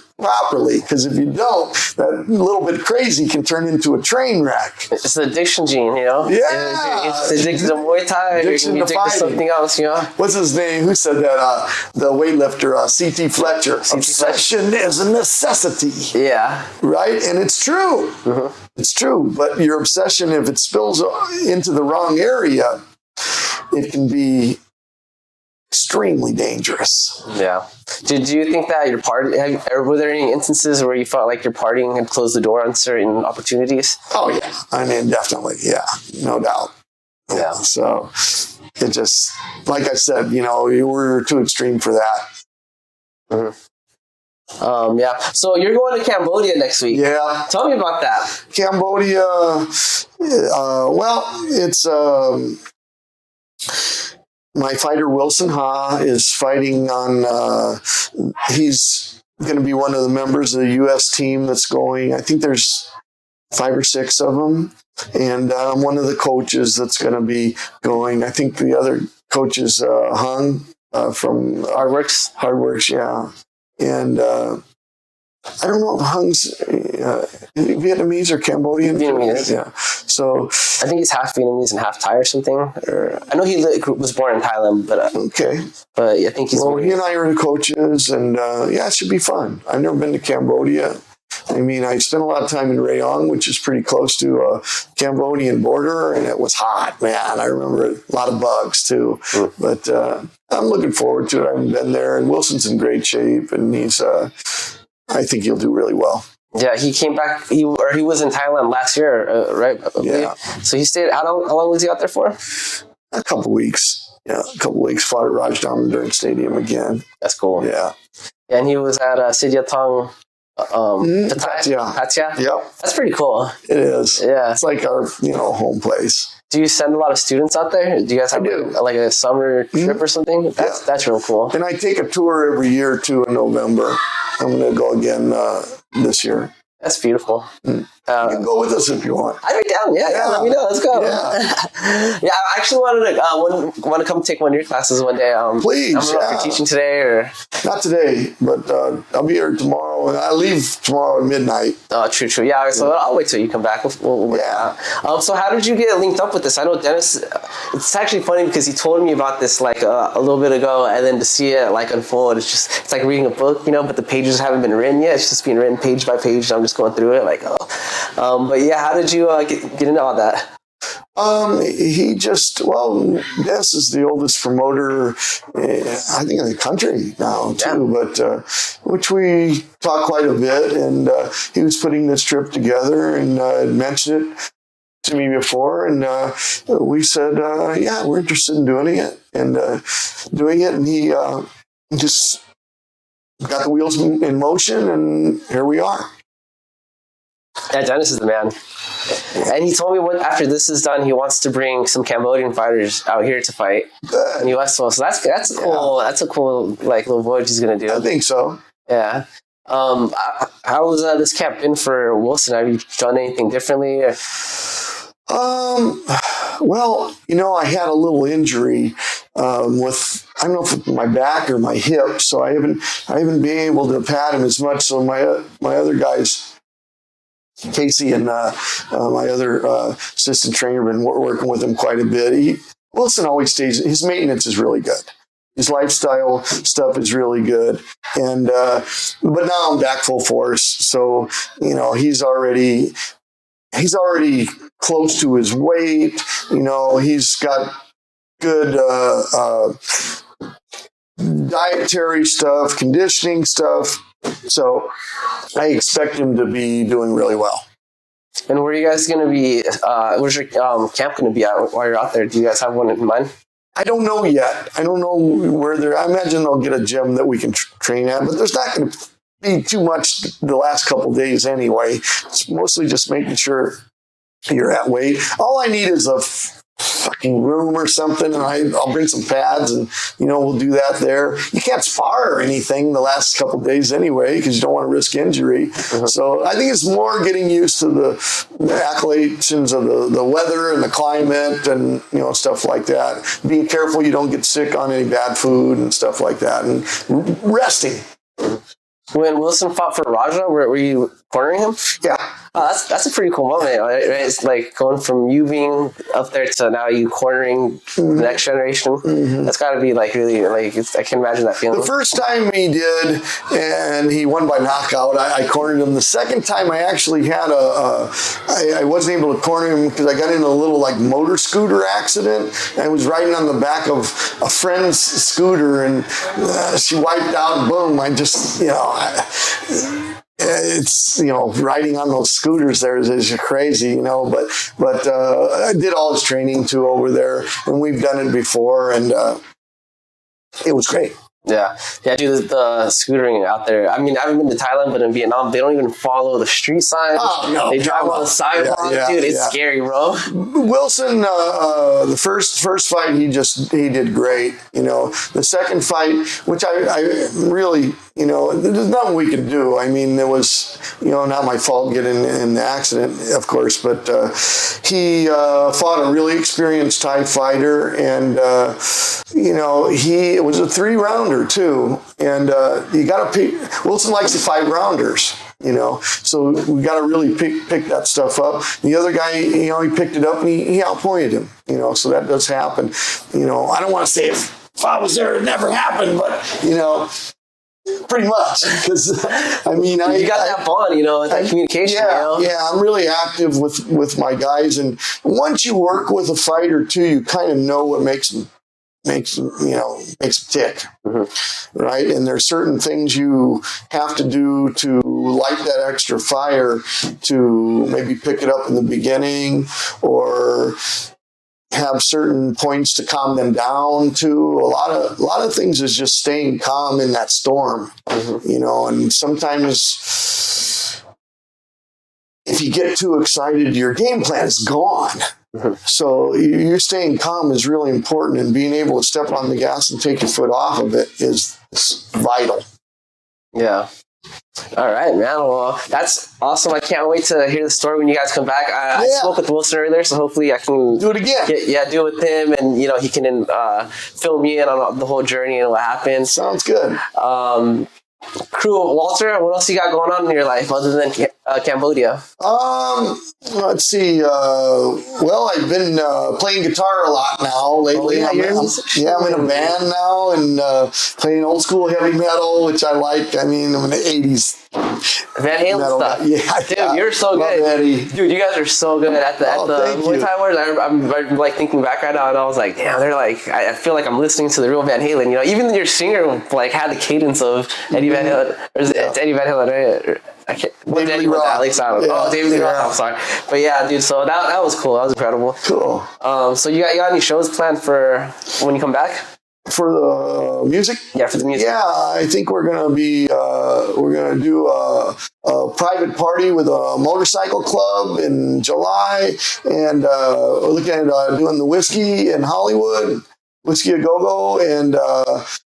B: because if you don't, that little bit crazy can turn into a train wreck.
A: It's the addiction gene, Yeah. It's addicted to Muay Thai,
B: addiction
A: you're addicted to something else,
B: What's his name? Who said that? The weightlifter, C.T. Fletcher. Obsession is a necessity.
A: Yeah.
B: Right? And it's true. Mm-hmm. It's true. But your obsession, if it spills into the wrong area, it can be extremely dangerous.
A: Yeah. Did you think that your party, were there any instances where you felt like your partying had closed the door on certain opportunities?
B: Oh, yeah. I mean, definitely. Yeah. No doubt.
A: Yeah.
B: So it just, like I said, we were too extreme for that.
A: Mm-hmm. Yeah. So you're going to Cambodia next week.
B: Yeah.
A: Tell me about that.
B: Cambodia, it's... my fighter Wilson Ha is fighting on, he's going to be one of the members of the U.S. team that's going. I think there's 5 or 6 of them. And I'm one of the coaches that's going to be going. I think the other coach is Hung from Hardworks, yeah. And I don't know if Hung's Vietnamese or Cambodian.
A: Vietnamese.
B: Yeah. So
A: I think he's half Vietnamese and half Thai or something. I know he was born in Thailand, but
B: okay.
A: But I think he's.
B: Well, he and I are the coaches, and it should be fun. I've never been to Cambodia. I mean, I spent a lot of time in Rayong, which is pretty close to a Cambodian border, and it was hot, man. I remember a lot of bugs too. But I'm looking forward to it. I haven't been there, and Wilson's in great shape, and he's. I think he'll do really well.
A: Yeah, he came back. He was in Thailand last year, right?
B: Yeah.
A: So he stayed. How long was he out there for?
B: A couple weeks. Yeah, a couple weeks. Fought at Rajdamnern Stadium again.
A: That's cool.
B: Yeah.
A: And he was at Sidyatong.
B: Pattaya. Yep.
A: That's pretty cool.
B: It is.
A: Yeah.
B: It's like our home place.
A: Do you send a lot of students out there? Do you guys have like a summer trip or something? That's real cool.
B: And I take a tour every year too in November. I'm going to go again this year.
A: That's beautiful.
B: You can go with us if you want.
A: I'd be down. Yeah. Let me know. Let's go.
B: Yeah.
A: Yeah, I actually want to come take one of your classes one day.
B: Please.
A: I don't know if you're teaching today or
B: not today, but I'll be here tomorrow, and I leave tomorrow at midnight.
A: Oh, true. Yeah. So I'll wait till you come back. We'll work it out. So how did you get linked up with this? I know Dennis. It's actually funny because he told me about this like a little bit ago, and then to see it like unfold, it's like reading a book, but the pages haven't been written yet. It's just being written page by page. I'm just going through it like, but yeah, how did you get into all that?
B: He just, well, Des is the oldest promoter, I think, in the country now, too, but, which we talked quite a bit, and he was putting this trip together and mentioned it to me before, and we said, yeah, we're interested in doing it, and he just got the wheels in motion, and here we are.
A: Yeah, Dennis is the man. And he told me after this is done, he wants to bring some Cambodian fighters out here to fight in US. So that's cool. Yeah. That's a cool like little voyage he's gonna do.
B: I think so.
A: Yeah. How has this camp been for Wilson? Have you done anything differently? Or?
B: Well, I had a little injury with, I don't know if it's my back or my hip, so I haven't been able to pad him as much. So my other guys, Casey and my other assistant trainer, been working with him quite a bit. Wilson always stays. His maintenance is really good. His lifestyle stuff is really good, and but now I'm back full force. So he's already close to his weight. He's got good dietary stuff, conditioning stuff. So I expect him to be doing really well.
A: And where are you guys going to be? Where's your camp going to be at while you're out there? Do you guys have one in mind?
B: I don't know yet. I don't know where they're. I imagine they'll get a gym that we can train at, but there's not going to be too much the last couple of days anyway. It's mostly just making sure you're at weight. All I need is a fucking room or something, and I'll bring some pads, and we'll do that there. You can't spar or anything the last couple of days anyway because you don't want to risk injury. Mm-hmm. So I think it's more getting used to the acclimations of the weather and the climate and stuff like that. Being careful you don't get sick on any bad food and stuff like that, and resting.
A: When Wilson fought for Raja, were you cornering him?
B: Yeah.
A: Oh, that's a pretty cool moment, right? It's like going from you being up there to now you cornering the next generation. Mm-hmm. That's got to be like really like I can imagine that feeling.
B: The first time he did, and he won by knockout, I cornered him. The second time, I actually had I wasn't able to corner him because I got in a little like motor scooter accident. I was riding on the back of a friend's scooter, and she wiped out. And boom! I just it's riding on those scooters there is crazy, but I did all his training too over there, and we've done it before, and it was great.
A: Yeah, dude, the scootering out there. I mean, I haven't been to Thailand, but in Vietnam, they don't even follow the street signs.
B: Oh, no,
A: they drive on the sidewalk, dude. It's scary, bro.
B: Wilson, the first fight, he did great. The second fight, which I really, there's nothing we could do. I mean, it was, not my fault getting in the accident, of course, but he fought a really experienced Thai fighter, and it was a 3-rounder too, and you got to pick. Wilson likes the 5-rounders, so we got to really pick that stuff up. The other guy, he picked it up and he outpointed him, so that does happen. I don't want to say if I was there, it never happened, but pretty much, because you
A: got that bond, that communication.
B: Yeah, I'm really active with my guys, and once you work with a fighter too, you kind of know what makes them tick, mm-hmm. right? And there's certain things you have to do to light that extra fire, to maybe pick it up in the beginning, or have certain points to calm them down too. A lot of things is just staying calm in that storm, mm-hmm. And sometimes if you get too excited, your game plan is gone. Mm-hmm. So you staying calm is really important, and being able to step on the gas and take your foot off of it is vital.
A: Yeah. All right, man. Well, that's awesome. I can't wait to hear the story when you guys come back. I spoke with Wilson earlier, so hopefully I can
B: do it again.
A: Do it with him, and he can fill me in on the whole journey and what happened.
B: Sounds good.
A: Cool. Walter, what else you got going on in your life other than Cambodia?
B: Let's see. Well, I've been playing guitar a lot now lately. I'm in a band now, and playing old school heavy metal, which I like. I mean, I'm an 80s
A: Van Halen stuff.
B: Yeah,
A: dude, you're so good.
B: Eddie.
A: Dude, you guys are so good at the Muay Thai Wars. I'm like thinking back right now, and I was like, damn, they're like, I feel like I'm listening to the real Van Halen. You know, even your singer like had the cadence of Eddie Van Halen. Or it's Eddie Van Halen, right? I can't. What's Eddie with Alex Island? Oh, David Lee Roth. I'm sorry, but yeah, dude. So that was cool. That was incredible.
B: Cool.
A: So you got any shows planned for when you come back?
B: For the music?
A: Yeah, for the music.
B: Yeah, I think we're gonna do a private party with a motorcycle club in July, and we're looking at doing the whiskey in Hollywood, Whiskey a Go Go, and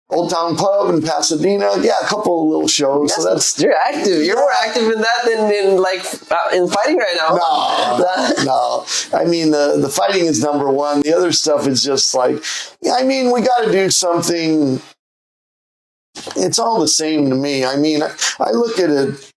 B: Old Town Pub in Pasadena. Yeah, a couple of little shows.
A: Yes,
B: so that's
A: you're active. You're more active in that than in fighting right now.
B: No. I mean, the fighting is number one. The other stuff is just like, I mean, we got to do something. It's all the same to me. I mean, I look at it.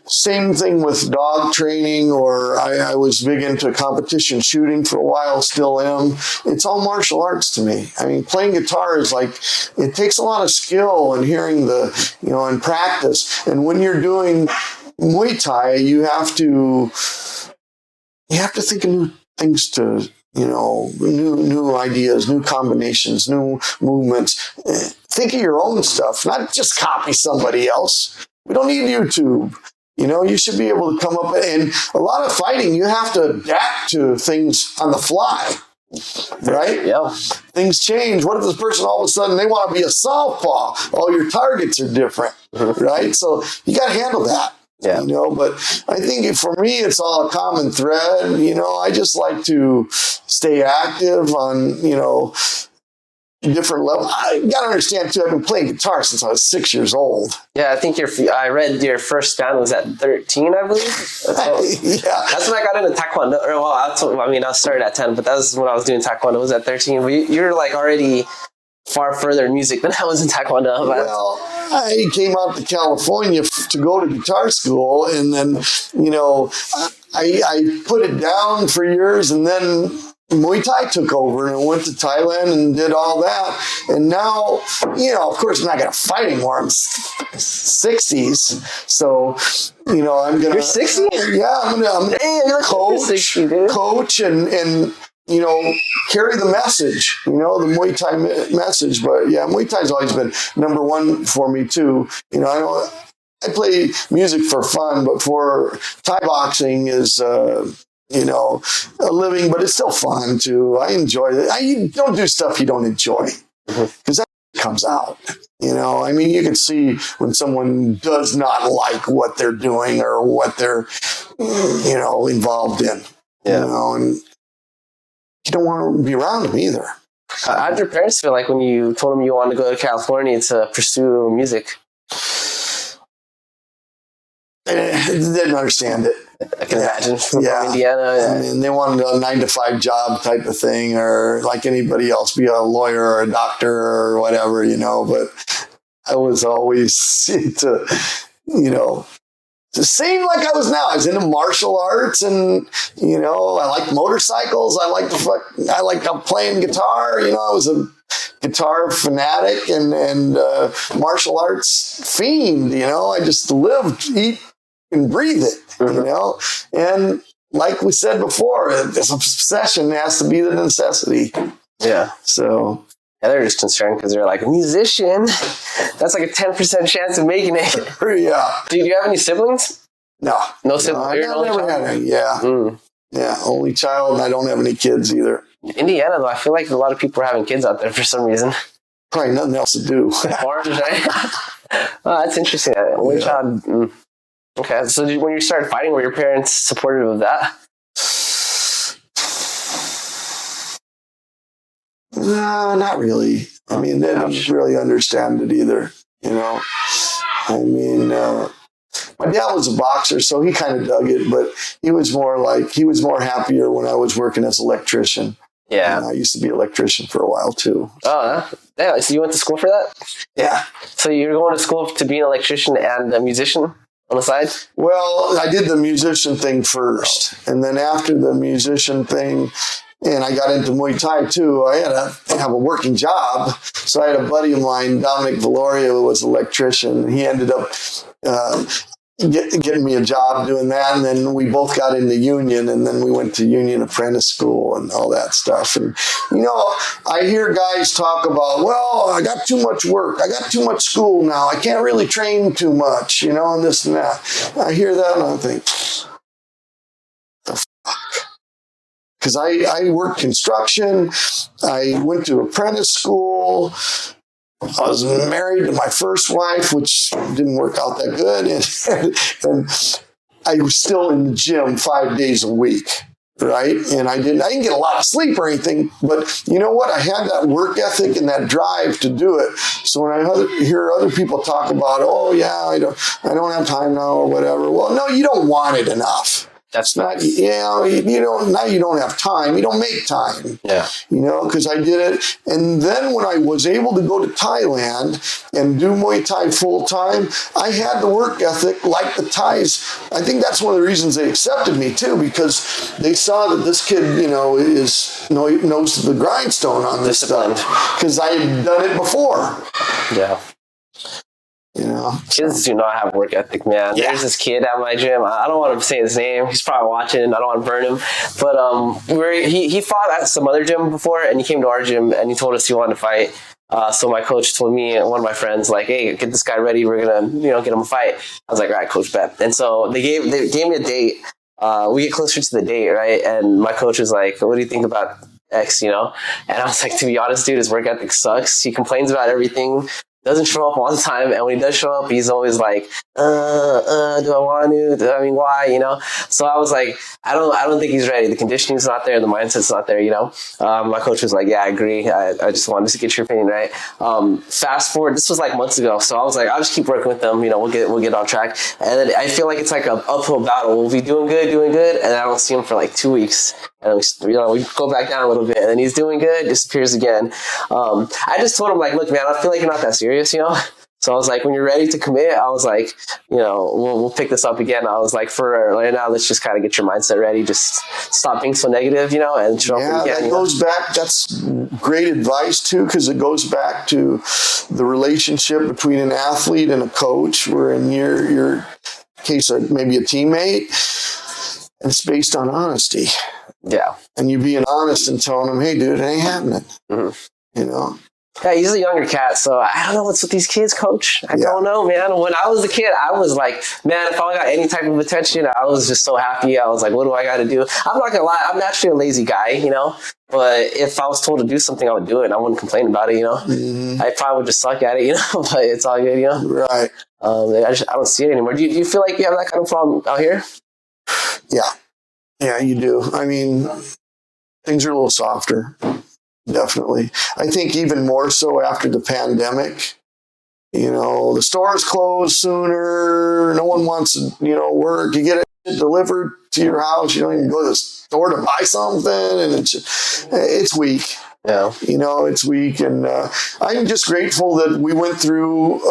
B: Same thing with dog training, or I was big into competition shooting for a while, still am. It's all martial arts to me. I mean, playing guitar is like, it takes a lot of skill and hearing and practice. And when you're doing Muay Thai, you have to think of new things to, new ideas, new combinations, new movements. Think of your own stuff, not just copy somebody else. We don't need YouTube. You should be able to come up, and a lot of fighting, you have to adapt to things on the fly, right?
A: Yeah. Things
B: change. What if this person all of a sudden, they want to be a southpaw? All your targets are different, right? So you got to handle that.
A: Yeah.
B: But I think for me, it's all a common thread. I just like to stay active on, different level. You got to understand too, I've been playing guitar since I was 6 years old.
A: Yeah, I think I read your first band was at 13, I believe. That's when I got into Taekwondo. I started at 10, but that was when I was doing Taekwondo. Was at 13. But you're like already far further in music than I was in Taekwondo.
B: Well, I came out to California to go to guitar school, and then, I put it down for years, and then Muay Thai took over, and I went to Thailand and did all that. And now, of course, I'm not going to fight anymore. I'm 60s. So, I'm going to...
A: You're 60?
B: Yeah, I'm going to coach and carry the message, the Muay Thai message. But yeah, Muay Thai's always been number one for me too. I play music for fun, but for Thai boxing is... a living, but it's still fun too. I enjoy it. I don't do stuff you don't enjoy, because that comes out. You can see when someone does not like what they're doing or what they're, involved in.
A: Yeah.
B: And you don't want to be around them either.
A: How did your parents feel like when you told them you wanted to go to California to pursue music?
B: They didn't understand it.
A: I can imagine. From Indiana. Yeah.
B: I mean, they wanted a 9-to-5 job type of thing, or like anybody else, be a lawyer or a doctor or whatever, But I was always into, the same like I was now. I was into martial arts, and I liked motorcycles. I liked playing guitar. I was a guitar fanatic and martial arts fiend. I just lived, eat, and breathe it. And like we said before, this obsession has to be the necessity.
A: Yeah.
B: So.
A: Yeah, they're just concerned because they're like, a musician, that's like a 10% chance of making it.
B: Yeah.
A: Do you have any siblings?
B: No.
A: No siblings?
B: I never had any. Yeah. Yeah, only child, and I don't have any kids either.
A: Indiana, though, I feel like a lot of people are having kids out there for some reason.
B: Probably nothing else to do.
A: Farms, right? Oh, that's interesting. Only child. Okay, so when you started fighting, were your parents supportive of that?
B: No, not really. I mean, they didn't really understand it either. I mean, my dad was a boxer, so he kind of dug it, but he was more happier when I was working as an electrician.
A: Yeah.
B: And I used to be an electrician for a while too.
A: Oh, yeah. So you went to school for that?
B: Yeah.
A: So you're going to school to be an electrician and a musician on the side?
B: Well, I did the musician thing first. And then after the musician thing, and I got into Muay Thai too, I had to have a working job. So I had a buddy of mine, Dominic Valoria, who was an electrician. He ended up, getting me a job doing that. And then we both got into union, and then we went to union apprentice school and all that stuff. And, I hear guys talk about, well, I got too much work. I got too much school now. I can't really train too much, and this and that. I hear that and I think, the fuck? Because I worked construction. I went to apprentice school. I was married to my first wife, which didn't work out that good. And I was still in the gym 5 days a week, right? And I didn't get a lot of sleep or anything, but you know what? I had that work ethic and that drive to do it. So when I hear other people talk about, oh yeah, I don't have time now or whatever. Well, no, you don't want it enough.
A: That's
B: not, you don't have time. You don't make time.
A: Yeah.
B: Because I did it. And then when I was able to go to Thailand and do Muay Thai full time, I had the work ethic like the Thais. I think that's one of the reasons they accepted me too, because they saw that this kid, knows the grindstone on this stuff. Because I had done it before.
A: Yeah. Kids do not have work ethic, man. Yeah. There's this kid at my gym. I don't want to say his name. He's probably watching. I don't want to burn him. But he fought at some other gym before, and he came to our gym, and he told us he wanted to fight. So my coach told me and one of my friends, like, hey, get this guy ready. We're going to, get him a fight. I was like, all right, coach, bet. And so they gave me a date. We get closer to the date, right? And my coach was like, what do you think about X, And I was like, to be honest, dude, his work ethic sucks. He complains about everything. Doesn't show up all the time, and when he does show up, he's always like, do I want to? Why? So I was like, I don't think he's ready. The conditioning's not there, the mindset's not there. My coach was like, yeah, I agree. I just wanted to get your opinion, right? Fast forward, this was like months ago, so I was like, I'll just keep working with them. We'll get on track. And then I feel like it's like an uphill battle. We'll be doing good, and I don't see him for like 2 weeks. And we go back down a little bit, and then he's doing good, disappears again. I just told him, like, look, man, I feel like you're not that serious, So I was like, when you're ready to commit, I was like, we'll pick this up again. I was like, for right now, let's just kind of get your mindset ready. Just stop being so negative, and show up again.
B: That goes back. That's great advice too, because it goes back to the relationship between an athlete and a coach, where in your case, maybe a teammate, it's based on honesty.
A: Yeah.
B: And you being honest and telling them, hey, dude, it ain't happening. Mm-hmm.
A: Yeah, he's a younger cat, so I don't know what's with these kids, coach. I don't know, man. When I was a kid, I was like, man, if I got any type of attention, I was just so happy. I was like, what do I got to do? I'm not going to lie. I'm naturally a lazy guy, But if I was told to do something, I would do it. And I wouldn't complain about it, Mm-hmm. I probably would just suck at it, But it's all good,
B: Right.
A: I don't see it anymore. Do you feel like you have that kind of problem out here?
B: Yeah. Yeah, you do. I mean, things are a little softer. Definitely. I think even more so after the pandemic. The stores close sooner. No one wants to, work. You get it delivered to your house. You don't even go to the store to buy something. And it's weak.
A: Yeah.
B: It's weak. And I'm just grateful that we went through,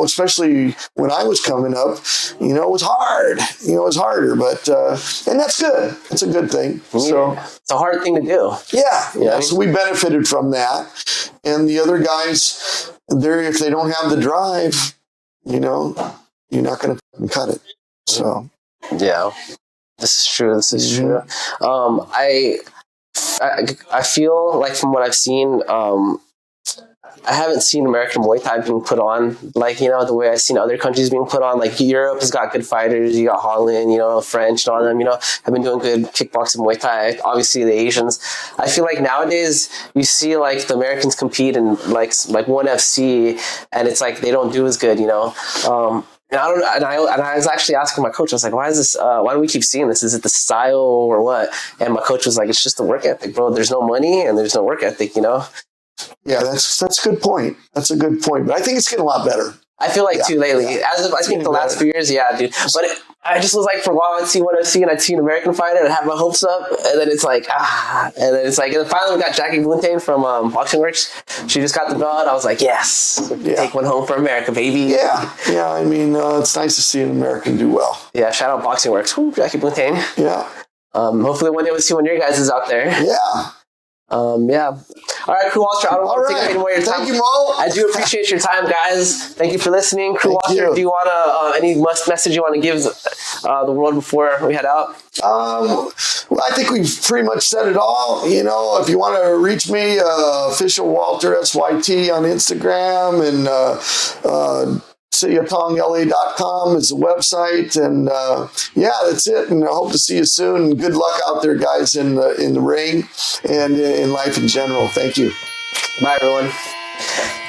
B: especially when I was coming up, it was hard. It was harder. But, and that's good. It's a good thing.
A: Yeah. So it's a hard thing to do.
B: Yeah. So we benefited from that. And the other guys, if they don't have the drive, you're not going to cut it. So.
A: Yeah. This is true. True. I feel like from what I've seen, I haven't seen American Muay Thai being put on like, the way I've seen other countries being put on. Like Europe has got good fighters. You got Holland, French and all them, have been doing good kickboxing Muay Thai. Obviously the Asians. I feel like nowadays you see like the Americans compete in like ONE FC, and it's like they don't do as good, And I was actually asking my coach, I was like, why is this, why do we keep seeing this? Is it the style or what? And my coach was like, it's just the work ethic, bro. There's no money and there's no work ethic,
B: Yeah, that's a good point. That's a good point. But I think it's getting a lot better.
A: I feel like too lately. Yeah. I think the last few years, yeah, dude. But I just was like, for a while, I'd see ONE FC and I'd see an American fighter and I'd have my hopes up. And then it's like, and then it's like, and then finally we got Jackie Bluntane from Boxing Works. She just got the belt. I was like, yes, take one home for America, baby.
B: Yeah. Yeah. I mean, it's nice to see an American do well.
A: Yeah. Shout out Boxing Works. Woo, Jackie Bluntane.
B: Yeah.
A: Hopefully one day we'll see one of your guys is out there.
B: Yeah.
A: Yeah. All right, Crew Walter. I don't want to take up any more of your time.
B: Thank you, Mo.
A: I do appreciate your time, guys. Thank you for listening. Crew Walter, do you want to any message you want to give the world before we head out?
B: Well, I think we've pretty much said it all. You know, if you want to reach me, official Walter SYT on Instagram, and CityofTongLA.com is the website, and yeah, that's it. And I hope to see you soon. And good luck out there, guys, in the ring and in life in general. Thank you.
A: Bye, everyone.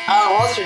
A: Walter.